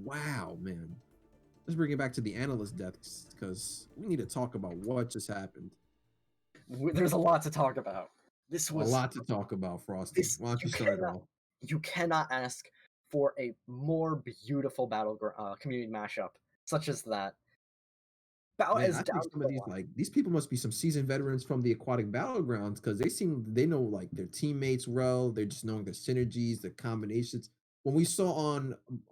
wow, man. Let's bring it back to the analyst deaths because we need to talk about what just happened. There's a lot to talk about. This was A lot to talk about, Frosty. Why don't you start it off? You cannot ask for a more beautiful community mashup such as that. Bow Man, is I down think some to of the these line. these people must be some seasoned veterans from the Aquatic Battlegrounds because they know like their teammates well. They're just knowing the synergies, the combinations. When we saw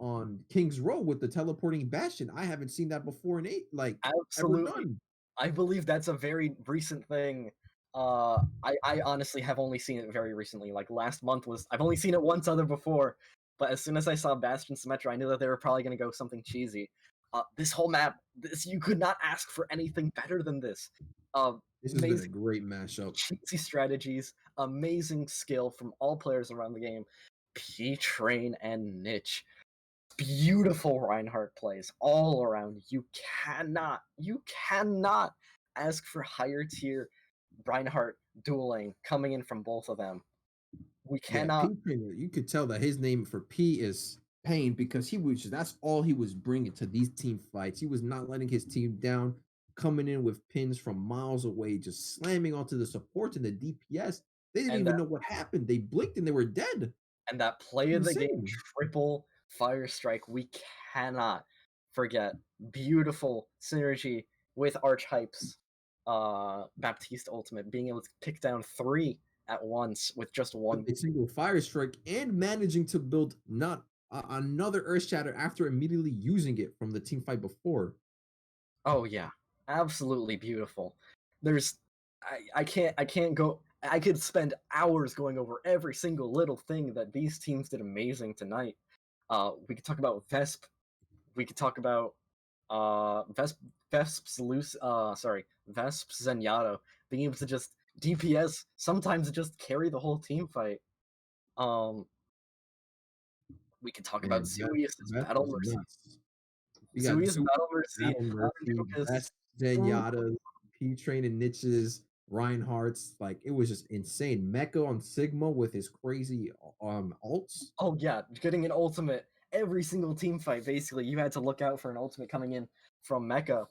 on King's Row with the teleporting Bastion, I haven't seen that before in ever Absolutely. done. I believe that's a very recent thing. I honestly have only seen it very recently. Like last month I've only seen it once other before, but as soon as I saw Bastion Symmetra, I knew that they were probably gonna go something cheesy. This whole map, you could not ask for anything better than this. This has been a Amazing great mashup. cheesy strategies, amazing skill from all players around the game. P-Train and Niche. Beautiful Reinhardt plays all around. You cannot ask for higher tier Reinhardt dueling coming in from both of them. We Yeah, cannot. P-Trainer, you could tell that his name for P is Pain because that's all he was bringing to these team fights. He was not letting his team down, coming in with pins from miles away, just slamming onto the support and the DPS. They didn't even know what happened. They blinked and they were dead. And that play of the game Insane. triple fire strike, we cannot forget. Beautiful synergy with Archetype's Baptiste ultimate, being able to pick down 3 at once with just 1. A single fire strike and managing to build not another Earth Shatter after immediately using it from the team fight before. Oh yeah, absolutely beautiful. I can't go. I could spend hours going over every single little thing that these teams did amazing tonight. We could talk about Vesp. We could talk about Vesp's Zenyatta being able to just DPS, sometimes just carry the whole team fight. We could talk about Zeus' Battle Mercy. Zeus' Battle Mercy. Best Zenyatta, P-Train and Niches, Reinhardt's, like it was just insane. Mecha on Sigma with his crazy ults. Oh yeah, getting an ultimate every single team fight. Basically, you had to look out for an ultimate coming in from Mecha.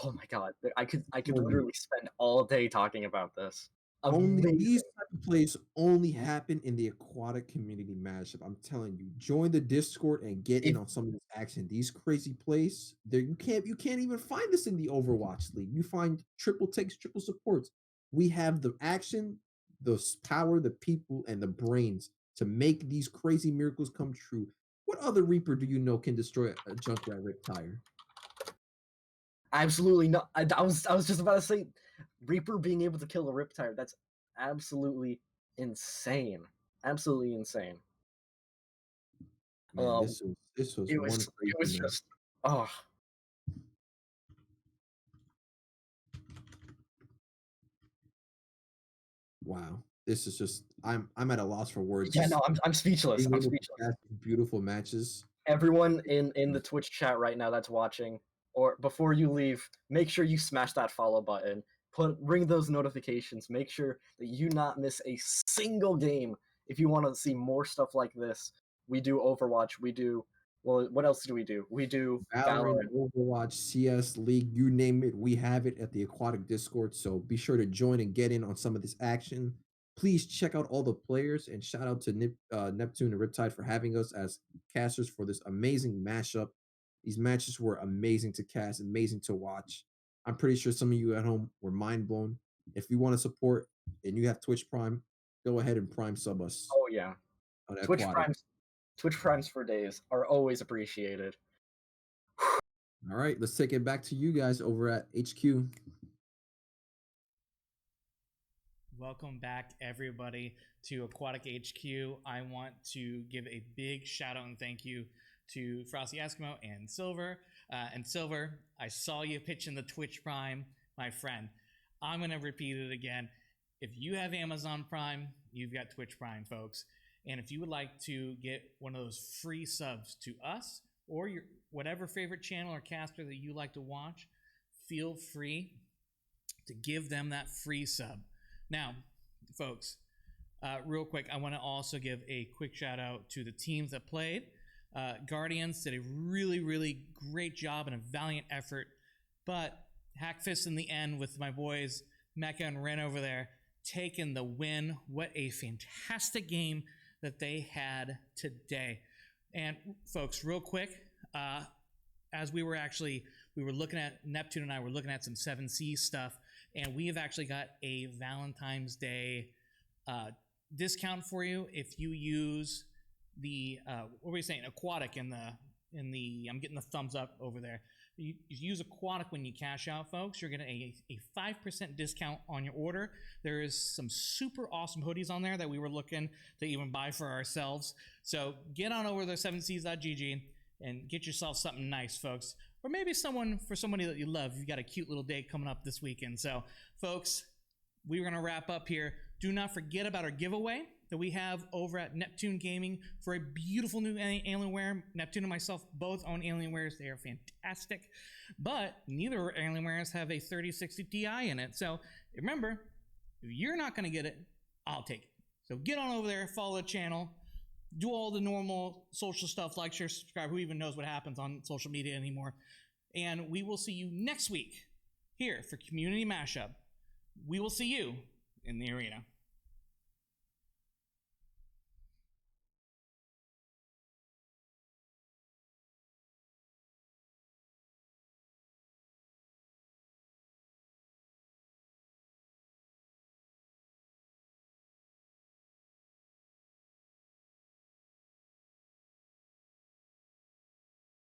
Oh my god, I could literally spend all day talking about this. Amazing. These type of plays only happen in the aquatic community mashup. I'm telling you, join the Discord and get in on some of this action. These crazy plays, there you can't even find this in the Overwatch League. You find triple takes, triple supports. We have the action, the power, the people, and the brains to make these crazy miracles come true. What other Reaper do you know can destroy a Junkrat Riptire? Absolutely not. I was just about to say, Reaper being able to kill a Riptire. That's absolutely insane. Absolutely insane. Man, this was It one was crazy match. just oh. Wow, this is just I'm at a loss for words. Yeah, Just no, I'm speechless. being I'm able to speechless. cast beautiful matches. Everyone in the Twitch chat right now that's watching, or before you leave, make sure you smash that follow button. Ring those notifications. Make sure that you not miss a single game. If you want to see more stuff like this, we do Overwatch. We do what else do we do? We do Valorant, Overwatch, CS, League, you name it, we have it at the Aquatic Discord. So be sure to join and get in on some of this action. Please check out all the players and shout out to Neptune and Riptide for having us as casters for this amazing mashup. These matches were amazing to cast, amazing to watch. I'm pretty sure some of you at home were mind blown. If you want to support and you have Twitch Prime, go ahead and Prime sub us. Oh yeah, On Twitch Aquatic. Twitch Primes for days are always appreciated. All right, let's take it back to you guys over at HQ. Welcome back, everybody, to Aquatic HQ. I want to give a big shout out and thank you to Frosty Eskimo and Silver. And Silver, I saw you pitching the Twitch Prime, my friend. I'm going to repeat it again. If you have Amazon Prime, you've got Twitch Prime, folks. And if you would like to get one of those free subs to us or your whatever favorite channel or caster that you like to watch, feel free to give them that free sub. Now, folks, real quick, I want to also give a quick shout out to the teams that played. Guardians did a really, really great job and a valiant effort, but Hackfist in the end with my boys Mecha and Ren over there taking the win. What a fantastic game that they had today. And folks, real quick, as we were looking at, Neptune and I were looking at some 7C stuff, and we have actually got a Valentine's Day discount for you if you use the what were we saying, Aquatic in the I'm getting the thumbs up over there. You use Aquatic when you cash out, folks. You're getting a 5% discount on your order. There is some super awesome hoodies on there that we were looking to even buy for ourselves. So get on over to 7cs.gg and get yourself something nice, folks. Or maybe somebody that you love. You've got a cute little day coming up this weekend. So, folks, we're going to wrap up here. Do not forget about our giveaway that we have over at Neptune Gaming for a beautiful new Alienware. Neptune and myself both own Alienwares. They are fantastic. But neither of our Alienwares have a 3060 Ti in it. So remember, if you're not going to get it, I'll take it. So get on over there, follow the channel, do all the normal social stuff, like, share, subscribe. Who even knows what happens on social media anymore? And we will see you next week here for Community Mashup. We will see you in the arena.